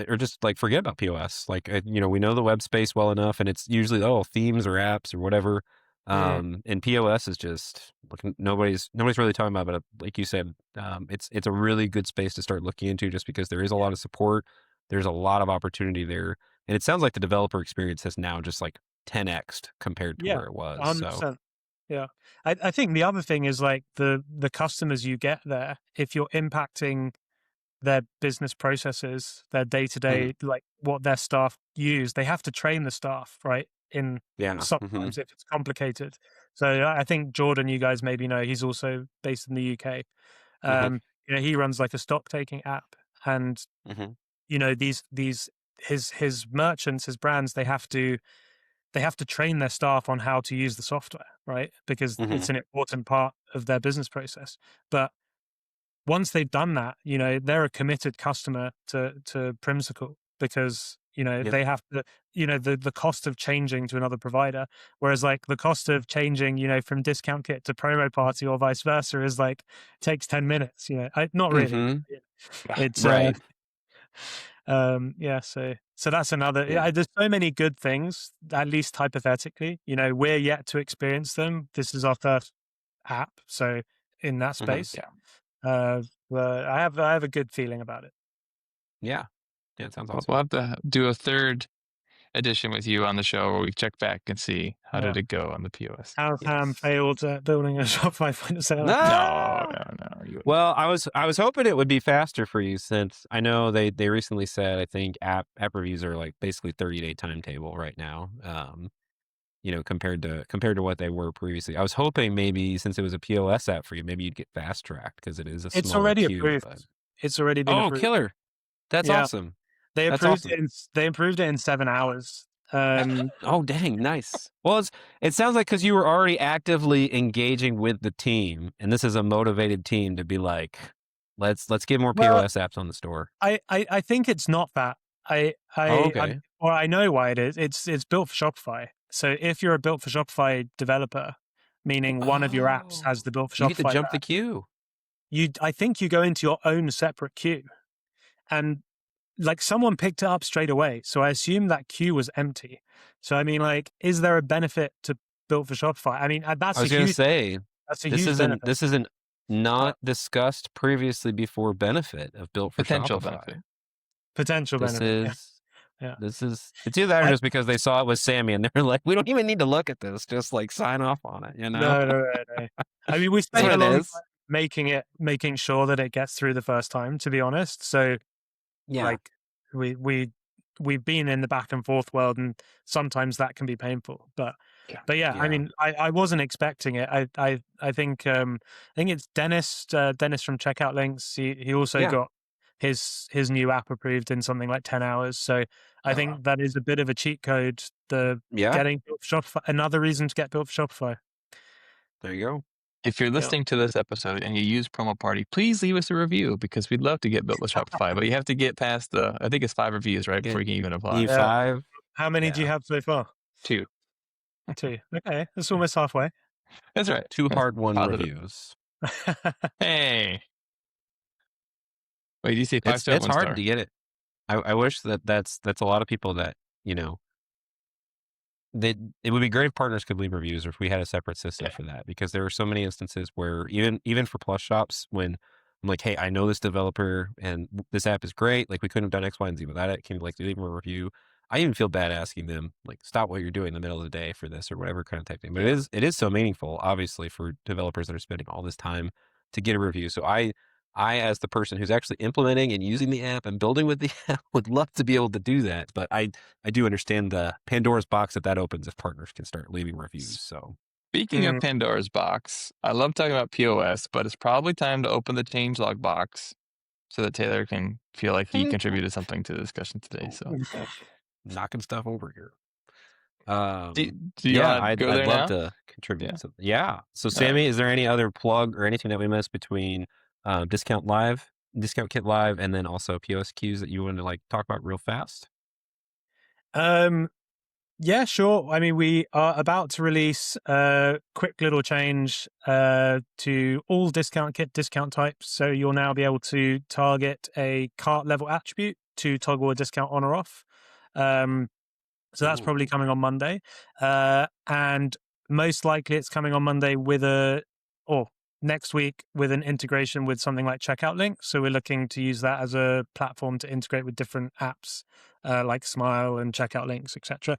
or just like forget about POS. Like, we know the web space well enough, and it's usually, themes or apps or whatever. And POS is just like nobody's really talking about it. But like you said, it's a really good space to start looking into, just because there is a lot of support. There's a lot of opportunity there. And it sounds like the developer experience has now just like 10x'd compared to where it was. 100%. So Yeah. I think the other thing is like the customers you get there, if you're impacting their business processes, their day-to-day, like what their staff use, they have to train the staff, right? Sometimes if it's complicated. So I think Jordan, you guys maybe know, he's also based in the UK. He runs like a stock taking app, and his merchants, his brands, they have to train their staff on how to use the software, right? Because it's an important part of their business process. But once they've done that, they're a committed customer to Primsicle, because they have to, the cost of changing to another provider, whereas like the cost of changing, from Discount Kit to Promo Party or vice versa is like takes 10 minutes. Not really. It's right. So that's another. Yeah. There's so many good things, at least hypothetically. We're yet to experience them. This is our first app, so in that space, but I have a good feeling about it. Yeah, it sounds awesome. We'll have to do a third edition with you on the show where we check back and see how did it go on the POS. How Sam failed at building a Shopify point of sale. No. Well, I was hoping it would be faster for you, since I know they recently said, I think app reviews are like basically 30-day timetable right now. Compared to what they were previously. I was hoping maybe, since it was a POS app for you, maybe you'd get fast tracked, because it is a It's smaller already queue. approved. But... It's already been approved. Killer! That's awesome. They That's improved awesome. it. They improved it in 7 hours. Oh, dang, nice. Well, it sounds like because you were already actively engaging with the team, and this is a motivated team to be like, let's get more Well, POS apps on the store. I think it's not that. Oh, I'm, okay. or I know why it is. It's built for Shopify. So if you're a built for Shopify developer, meaning one of your apps has Oh, the built for you get to Shopify jump the badge, queue. I think you go into your own separate queue, and like someone picked it up straight away. So I assume that queue was empty. So I mean, like, is there a benefit to built for Shopify? I mean, I was gonna say that's a this huge isn't benefit. not But discussed previously before benefit of built for Potential Shopify. benefit. potential This benefit. Yeah. is Yeah. it's either that or I, just because they saw it with Sammy and they're like, we don't even need to look at this, just like sign off on it, you know? no. I mean, we That's spent what a it long time is. making sure that it gets through the first time, to be honest. So Yeah. like we we've been in the back and forth world, and sometimes that can be painful. But yeah, I Yeah. mean, I wasn't expecting it. I think it's Dennis from Checkout Links. He also Yeah. got his new app approved in something like 10 hours. So I think that is a bit of a cheat code. The Yeah. getting built for Shopify, another reason to get built for Shopify. There you go. If you're Yeah. listening to this episode and you use promo party, please leave us a review because we'd love to get built with Shopify. But you have to get past I think it's 5 reviews, right? Before you can even apply. Yeah. E5. How many do you Yeah. have so far? 2. 2. Okay, that's almost halfway. That's right. 2 That's hard-won positive. reviews. Hey. Wait, did you say 5 star or It's 1 hard star? to get it. I wish that's a lot of people that, you know, it would be great if partners could leave reviews or if we had a separate system Yeah. for that, because there were so many instances where even for plus shops, when I'm like, hey, I know this developer and this app is great, like we couldn't have done X, Y, and Z without it. Can you like leave them a review? I even feel bad asking them like, stop what you're doing in the middle of the day for this or whatever kind of type thing. But Yeah. it is so meaningful, obviously, for developers that are spending all this time to get a review. So I, as the person who's actually implementing and using the app and building with the app, would love to be able to do that. But I do understand the Pandora's box that opens if partners can start leaving reviews. So Speaking of Pandora's box, I love talking about POS, but it's probably time to open the changelog box so that Taylor can feel like he contributed something to the discussion today. So knocking stuff over here. do you Yeah, want to go I'd there love now? to contribute Yeah. something. Yeah. So All right. Sammy, is there any other plug or anything that we missed between Discount Kit Live, and then also POS queues that you want to like talk about real fast? Yeah, sure. I mean, we are about to release a quick little change to all discount kit discount types. So you'll now be able to target a cart level attribute to toggle a discount on or off. So that's probably coming on Monday. And most likely it's coming on Monday or next week with an integration with something like Checkout Link. So we're looking to use that as a platform to integrate with different apps like Smile and Checkout Links, etc.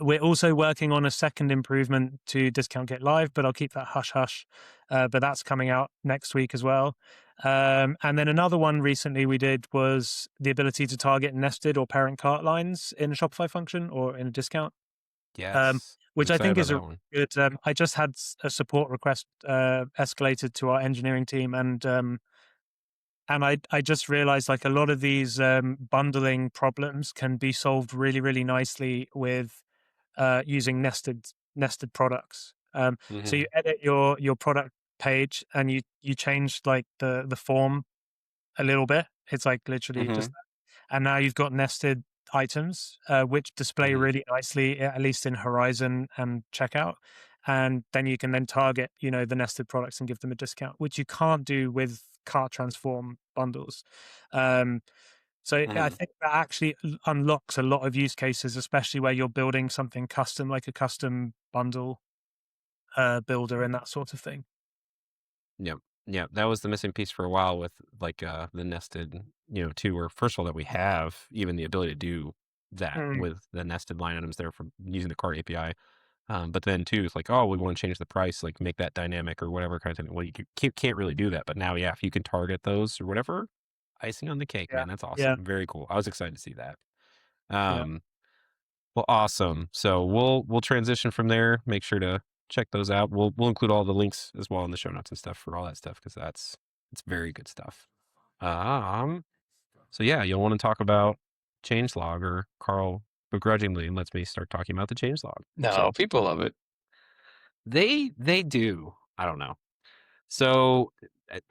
We're also working on a second improvement to Discount Get Live, but I'll keep that hush hush. But that's coming out next week as well. And then another one recently we did was the ability to target nested or parent cart lines in a Shopify function or in a discount. Yes. Which I think is a one. good. I just had a support request escalated to our engineering team, and I just realized like a lot of these bundling problems can be solved really, really nicely with using nested products. So you edit your product page and you change like the form a little bit. It's like literally just, and now you've got nested items which display really nicely, at least in Horizon and Checkout. And then you can then target, the nested products and give them a discount, which you can't do with cart transform bundles. So I think that actually unlocks a lot of use cases, especially where you're building something custom, like a custom bundle builder and that sort of thing. Yep. Yeah, that was the missing piece for a while with like the nested, too, where first of all that we have even the ability to do that with the nested line items there from using the cart API. But then too, it's like, oh, we want to change the price, like make that dynamic or whatever kind of thing. Well, you can't really do that. But now, yeah, if you can target those or whatever, icing on the cake, Yeah. man. That's Yeah. awesome. Very cool. I was excited to see that. Yeah. Well, awesome. So we'll transition from there. Make sure to check those out. We'll include all the links as well in the show notes and stuff for all that stuff, because it's very good stuff. So yeah, you'll want to talk about changelog, or Carl begrudgingly lets me start talking about the changelog. No, So people love it. they do. I don't know. So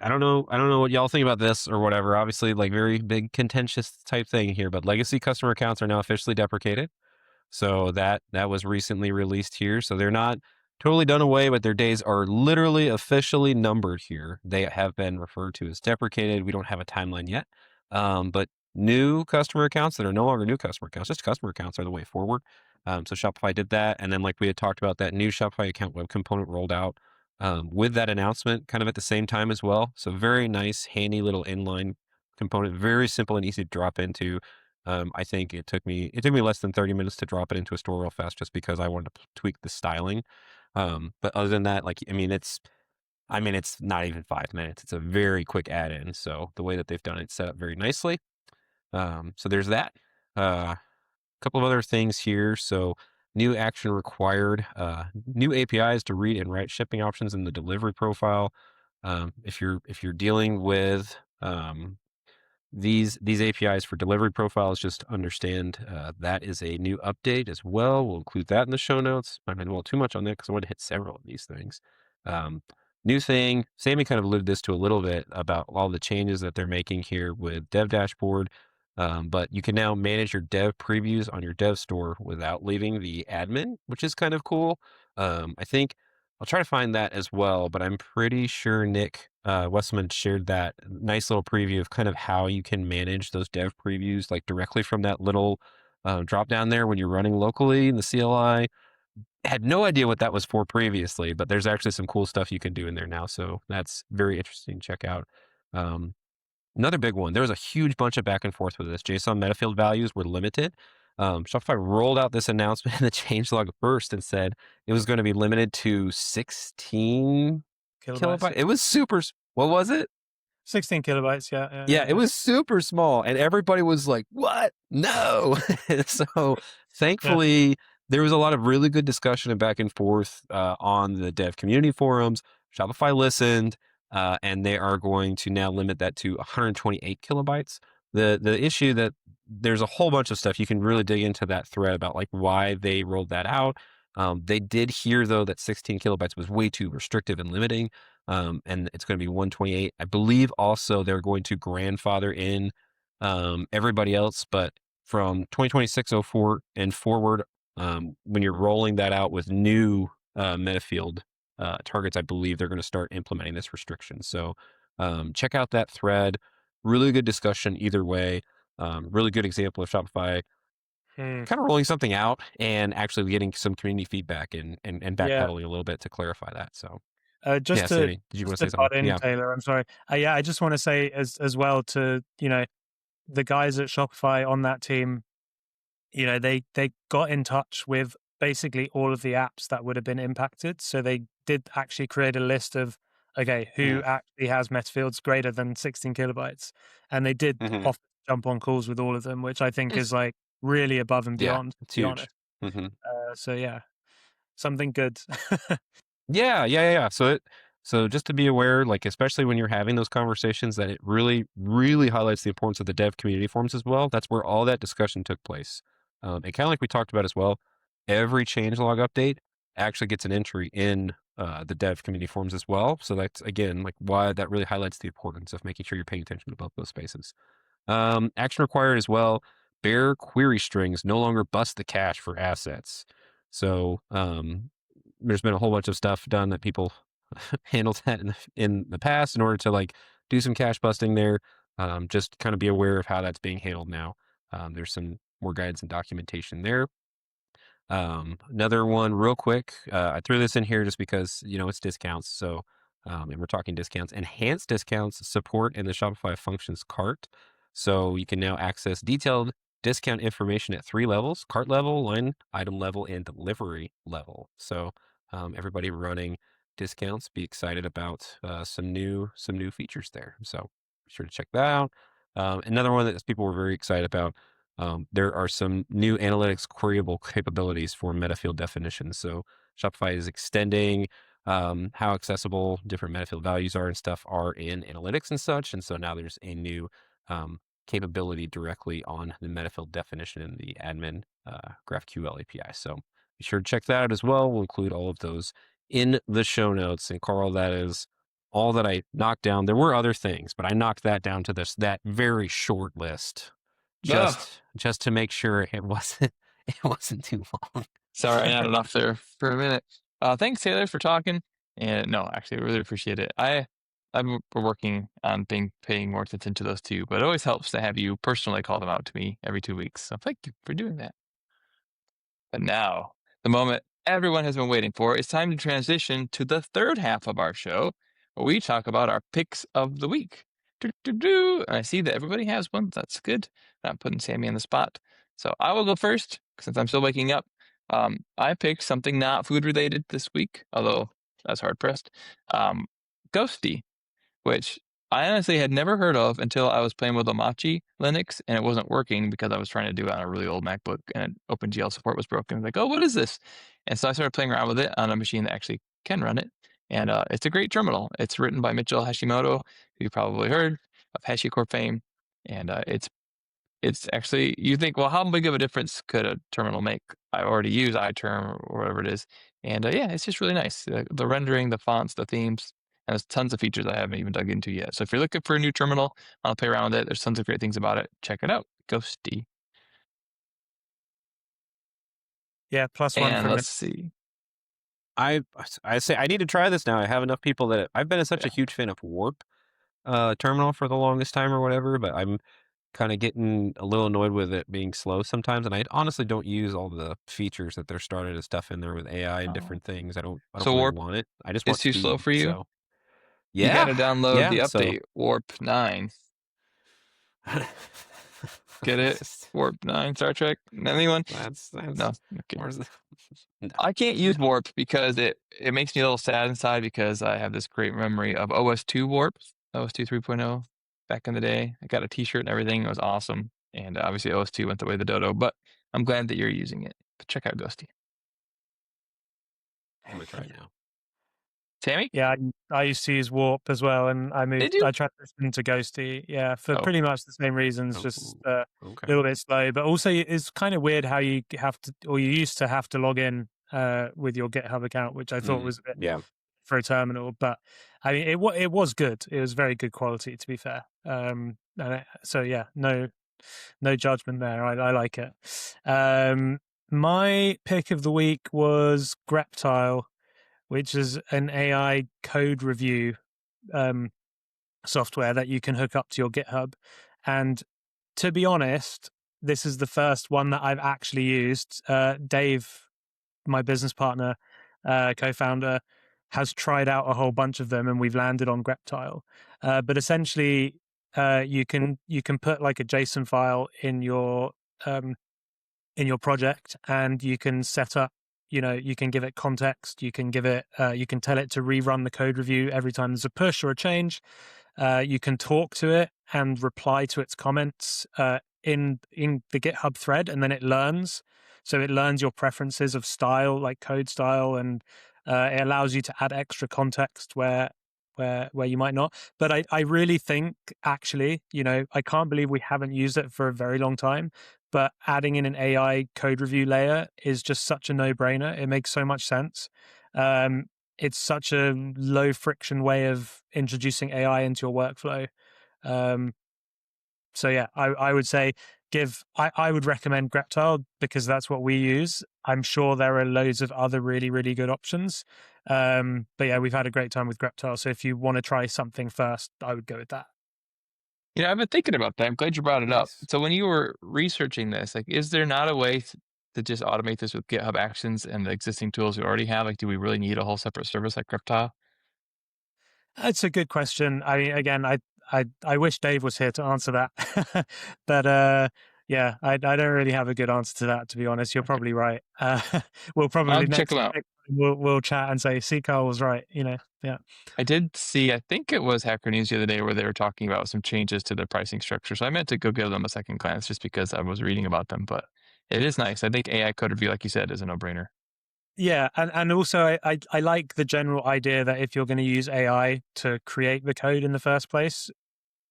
I don't know. I don't know what y'all think about this or whatever. Obviously, like very big contentious type thing here, but legacy customer accounts are now officially deprecated. So that was recently released here. So they're not totally done away, but their days are literally officially numbered here. They have been referred to as deprecated. We don't have a timeline yet. But new customer accounts that are no longer new customer accounts, just customer accounts, are the way forward. So Shopify did that. And then, like we had talked about, that new Shopify account web component rolled out with that announcement kind of at the same time as well. So very nice, handy little inline component, very simple and easy to drop into. I think it took me less than 30 minutes to drop it into a store real fast, just because I wanted to tweak the styling. But other than that, like, it's not even 5 minutes. It's a very quick add-in. So the way that they've done it, set up very nicely. So there's that. A couple of other things here. So new action required, new APIs to read and write shipping options in the delivery profile. If you're dealing with these APIs for delivery profiles, just understand that is a new update as well. We'll include that in the show notes. I didn't dwell too much on that because I want to hit several of these things. Um, New thing, Sammy kind of alluded this to a little bit about all the changes that they're making here with Dev Dashboard. But you can now manage your dev previews on your dev store without leaving the admin, which is kind of cool. I think I'll try to find that as well, but I'm pretty sure Nick Westman shared that nice little preview of kind of how you can manage those dev previews, like directly from that little drop down there when you're running locally in the CLI. Had no idea what that was for previously, but there's actually some cool stuff you can do in there now. So that's very interesting to check out. Um, Another big one, there was a huge bunch of back and forth with this. JSON metafield values were limited. Shopify rolled out this announcement in the changelog first and said it was going to be limited to 16 kilobytes. It was super. What was it? 16 kilobytes. Yeah, it was super small, and everybody was like, "What? No!" So thankfully, there was a lot of really good discussion and back and forth on the dev community forums. Shopify listened, and they are going to now limit that to 128 kilobytes. The issue that there's a whole bunch of stuff you can really dig into that thread about, like why they rolled that out. They did hear though that 16 kilobytes was way too restrictive and limiting. And it's going to be 128. I believe also they're going to grandfather in everybody else, but from 2026-04 and forward, when you're rolling that out with new metafield targets, I believe they're going to start implementing this restriction. So check out that thread. Really good discussion either way. Really good example of Shopify kind of rolling something out and actually getting some community feedback and backpedaling a little bit to clarify that. So Sammy, did you want to say something? Yeah, Taylor, I'm sorry. I just want to say as well to the guys at Shopify on that team. They got in touch with basically all of the apps that would have been impacted. So they did actually create a list of who actually has metafields greater than 16 kilobytes, and they did often jump on calls with all of them, which I think is like really above and beyond. It's huge. So yeah, something good. Yeah. So just to be aware, like especially when you're having those conversations, that it really, really highlights the importance of the dev community forums as well. That's where all that discussion took place. And kind of like we talked about as well, every changelog update actually gets an entry in the dev community forums as well. So that's again like why that really highlights the importance of making sure you're paying attention to both those spaces. Action required as well. Bare query strings no longer bust the cache for assets. So there's been a whole bunch of stuff done that people handled that in the past in order to like do some cache busting there. Just kind of be aware of how that's being handled now. There's some more guidance and documentation there. Another one real quick. I threw this in here just because, it's discounts. So, and we're talking discounts. Enhanced discounts support in the Shopify Functions cart. So you can now access detailed discount information at 3 levels: cart level, line item level, and delivery level. So everybody running discounts, be excited about some new features there. So be sure to check that out. Another one that people were very excited about. There are some new analytics queryable capabilities for metafield definitions. So Shopify is extending how accessible different metafield values are and stuff are in analytics and such. And so now there's a new capability directly on the metafield definition in the admin GraphQL API. So be sure to check that out as well. We'll include all of those in the show notes. And Carl, that is all that I knocked down. There were other things, but I knocked that down to that very short list, just to make sure it wasn't too long. Sorry, I nodded off there for a minute. Thanks, Taylor, for talking. And no, actually, I really appreciate it. I'm working on paying more attention to those too, but it always helps to have you personally call them out to me every 2 weeks. So thank you for doing that. But now, the moment everyone has been waiting for, it's time to transition to the third half of our show, where we talk about our picks of the week. And I see that everybody has one. That's good. Not putting Sammy on the spot. So I will go first, since I'm still waking up. I picked something not food related this week, although that's hard pressed. Ghosty, which I honestly had never heard of until I was playing with Omachi Linux and it wasn't working because I was trying to do it on a really old MacBook and OpenGL support was broken. I was like, oh, what is this? And so I started playing around with it on a machine that actually can run it. And it's a great terminal. It's written by Mitchell Hashimoto, who you probably heard of HashiCorp fame. And it's actually, you think, well, how big of a difference could a terminal make? I already use iTerm or whatever it is. And yeah, it's just really nice. The rendering, the fonts, the themes, and there's tons of features I haven't even dug into yet. So if you're looking for a new terminal, I'll play around with it. There's tons of great things about it. Check it out. Ghosty. Yeah, plus one And from let's see. I say I need to try this now. I have enough people that I've been such a huge fan of Warp terminal for the longest time or whatever, but I'm kind of getting a little annoyed with it being slow sometimes, and I honestly don't use all the features that they're starting to stuff in there with AI and different things. I don't So really Warp want it. I just is want too speed. slow for you? So You got to yeah, download the so update, Warp 9. Get it? Warp 9, Star Trek? Anyone? That's No. Okay. where's the no. I can't use Warp because it makes me a little sad inside because I have this great memory of OS2 Warp, OS2 3.0 back in the day. I got a t-shirt and everything. It was awesome. And obviously OS2 went the way of the dodo, but I'm glad that you're using it. But check out Ghosty. I'm gonna try it now. Sammy? Yeah, I used to use Warp as well, and I Did you? transitioned to Ghosty. Yeah, for pretty much the same reasons, just a Okay. little bit slow. But also, it's kind of weird how you have to, or you used to have to log in with your GitHub account, which I thought was a bit for a terminal. But I mean, it was good. It was very good quality, to be fair. So yeah, no judgment there. I like it. My pick of the week was Greptile, which is an AI code review software that you can hook up to your GitHub. And to be honest, this is the first one that I've actually used. Dave, my business partner, co-founder, has tried out a whole bunch of them, and we've landed on Greptile. But essentially, you can put like a JSON file in your project, and you can set up, you can give it context, you can give it, you can tell it to rerun the code review every time there's a push or a change. You can talk to it and reply to its comments in the GitHub thread, and then it learns. So it learns your preferences of style, like code style, and it allows you to add extra context where you might not. But I really think, actually, I can't believe we haven't used it for a very long time. But adding in an AI code review layer is just such a no-brainer. It makes so much sense. It's such a low friction way of introducing AI into your workflow. So yeah, I would say I would recommend Greptile because that's what we use. I'm sure there are loads of other really, really good options. But yeah, we've had a great time with Greptile. So if you want to try something first, I would go with that. I've been thinking about that. I'm glad you brought it up. So when you were researching this, like, is there not a way to just automate this with GitHub Actions and the existing tools we already have? Like, do we really need a whole separate service like Greptile? That's a good question. I mean, again, I wish Dave was here to answer that, but yeah, I don't really have a good answer to that, to be honest. You're probably right. We'll probably check them out. We'll chat and say, see, Carl was right. Yeah. I did see, I think it was Hacker News the other day where they were talking about some changes to their pricing structure. So I meant to go give them a second glance just because I was reading about them, but it is nice. I think AI code review, like you said, is a no-brainer. Yeah, and also I like the general idea that if you're going to use AI to create the code in the first place,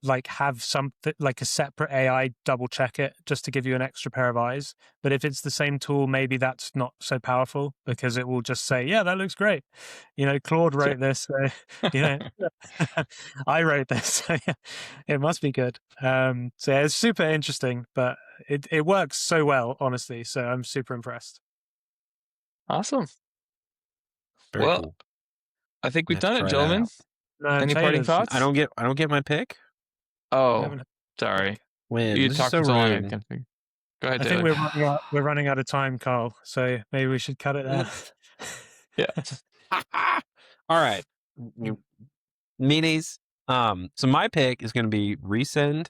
like have something like a separate AI double check it just to give you an extra pair of eyes. But if it's the same tool, maybe that's not so powerful because it will just say, yeah, that looks great. Claude wrote this. So, I wrote this. So yeah, it must be good. So yeah, it's super interesting, but it works so well, honestly. So I'm super impressed. Awesome. Very Well, cool. I think we've Have to done it, try that gentlemen. out. No, Any parting trailers. thoughts? I don't get my pick. We Oh, haven't- sorry. When You this is talked so for so long. rude. Go ahead, I think Taylor. we're running out of time, Carl. So maybe we should cut it there. Yeah. All right, meanies. So my pick is going to be Resend.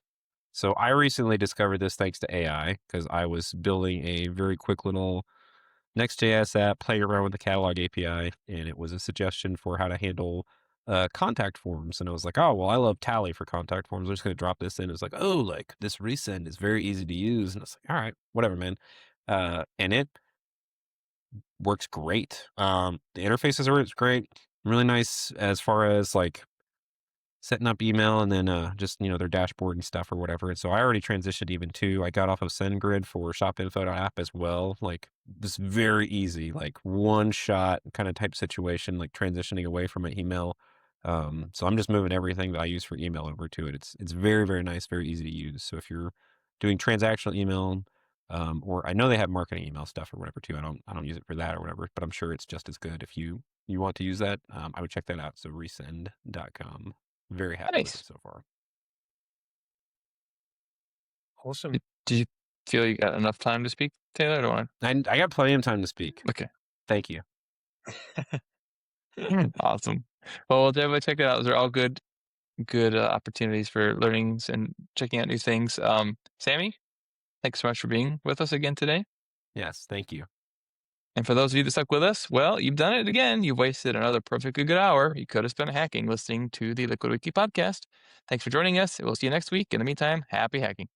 So I recently discovered this thanks to AI because I was building a very quick little Next.js app, playing around with the catalog API, and it was a suggestion for how to handle contact forms. And I was like, oh, well, I love Tally for contact forms. I'm just going to drop this in. It's like, oh, like this Resend is very easy to use. And it's like, all right, whatever, man. And it works great. The interfaces are great, really nice as far as like setting up email and then just their dashboard and stuff or whatever. And so I already transitioned even to I got off of SendGrid for shopinfo.app as well. Like this very easy, like one shot kind of type situation, like transitioning away from my email. So I'm just moving everything that I use for email over to it. It's very, very nice, very easy to use. So if you're doing transactional email, or I know they have marketing email stuff or whatever too. I don't use it for that or whatever, but I'm sure it's just as good if you want to use that. I would check that out. So resend.com. Very happy with Nice. it so far. Awesome. Did you feel you got enough time to speak, Taylor? I don't want I got plenty of time to speak. Okay. Thank you. Awesome. Well, everybody check it out. Those are all good opportunities for learnings and checking out new things. Sammy, thanks so much for being with us again today. Yes, thank you. And for those of you that stuck with us, well, you've done it again. You've wasted another perfectly good hour. You could have spent hacking listening to the Liquid Wiki podcast. Thanks for joining us. We'll see you next week. In the meantime, happy hacking.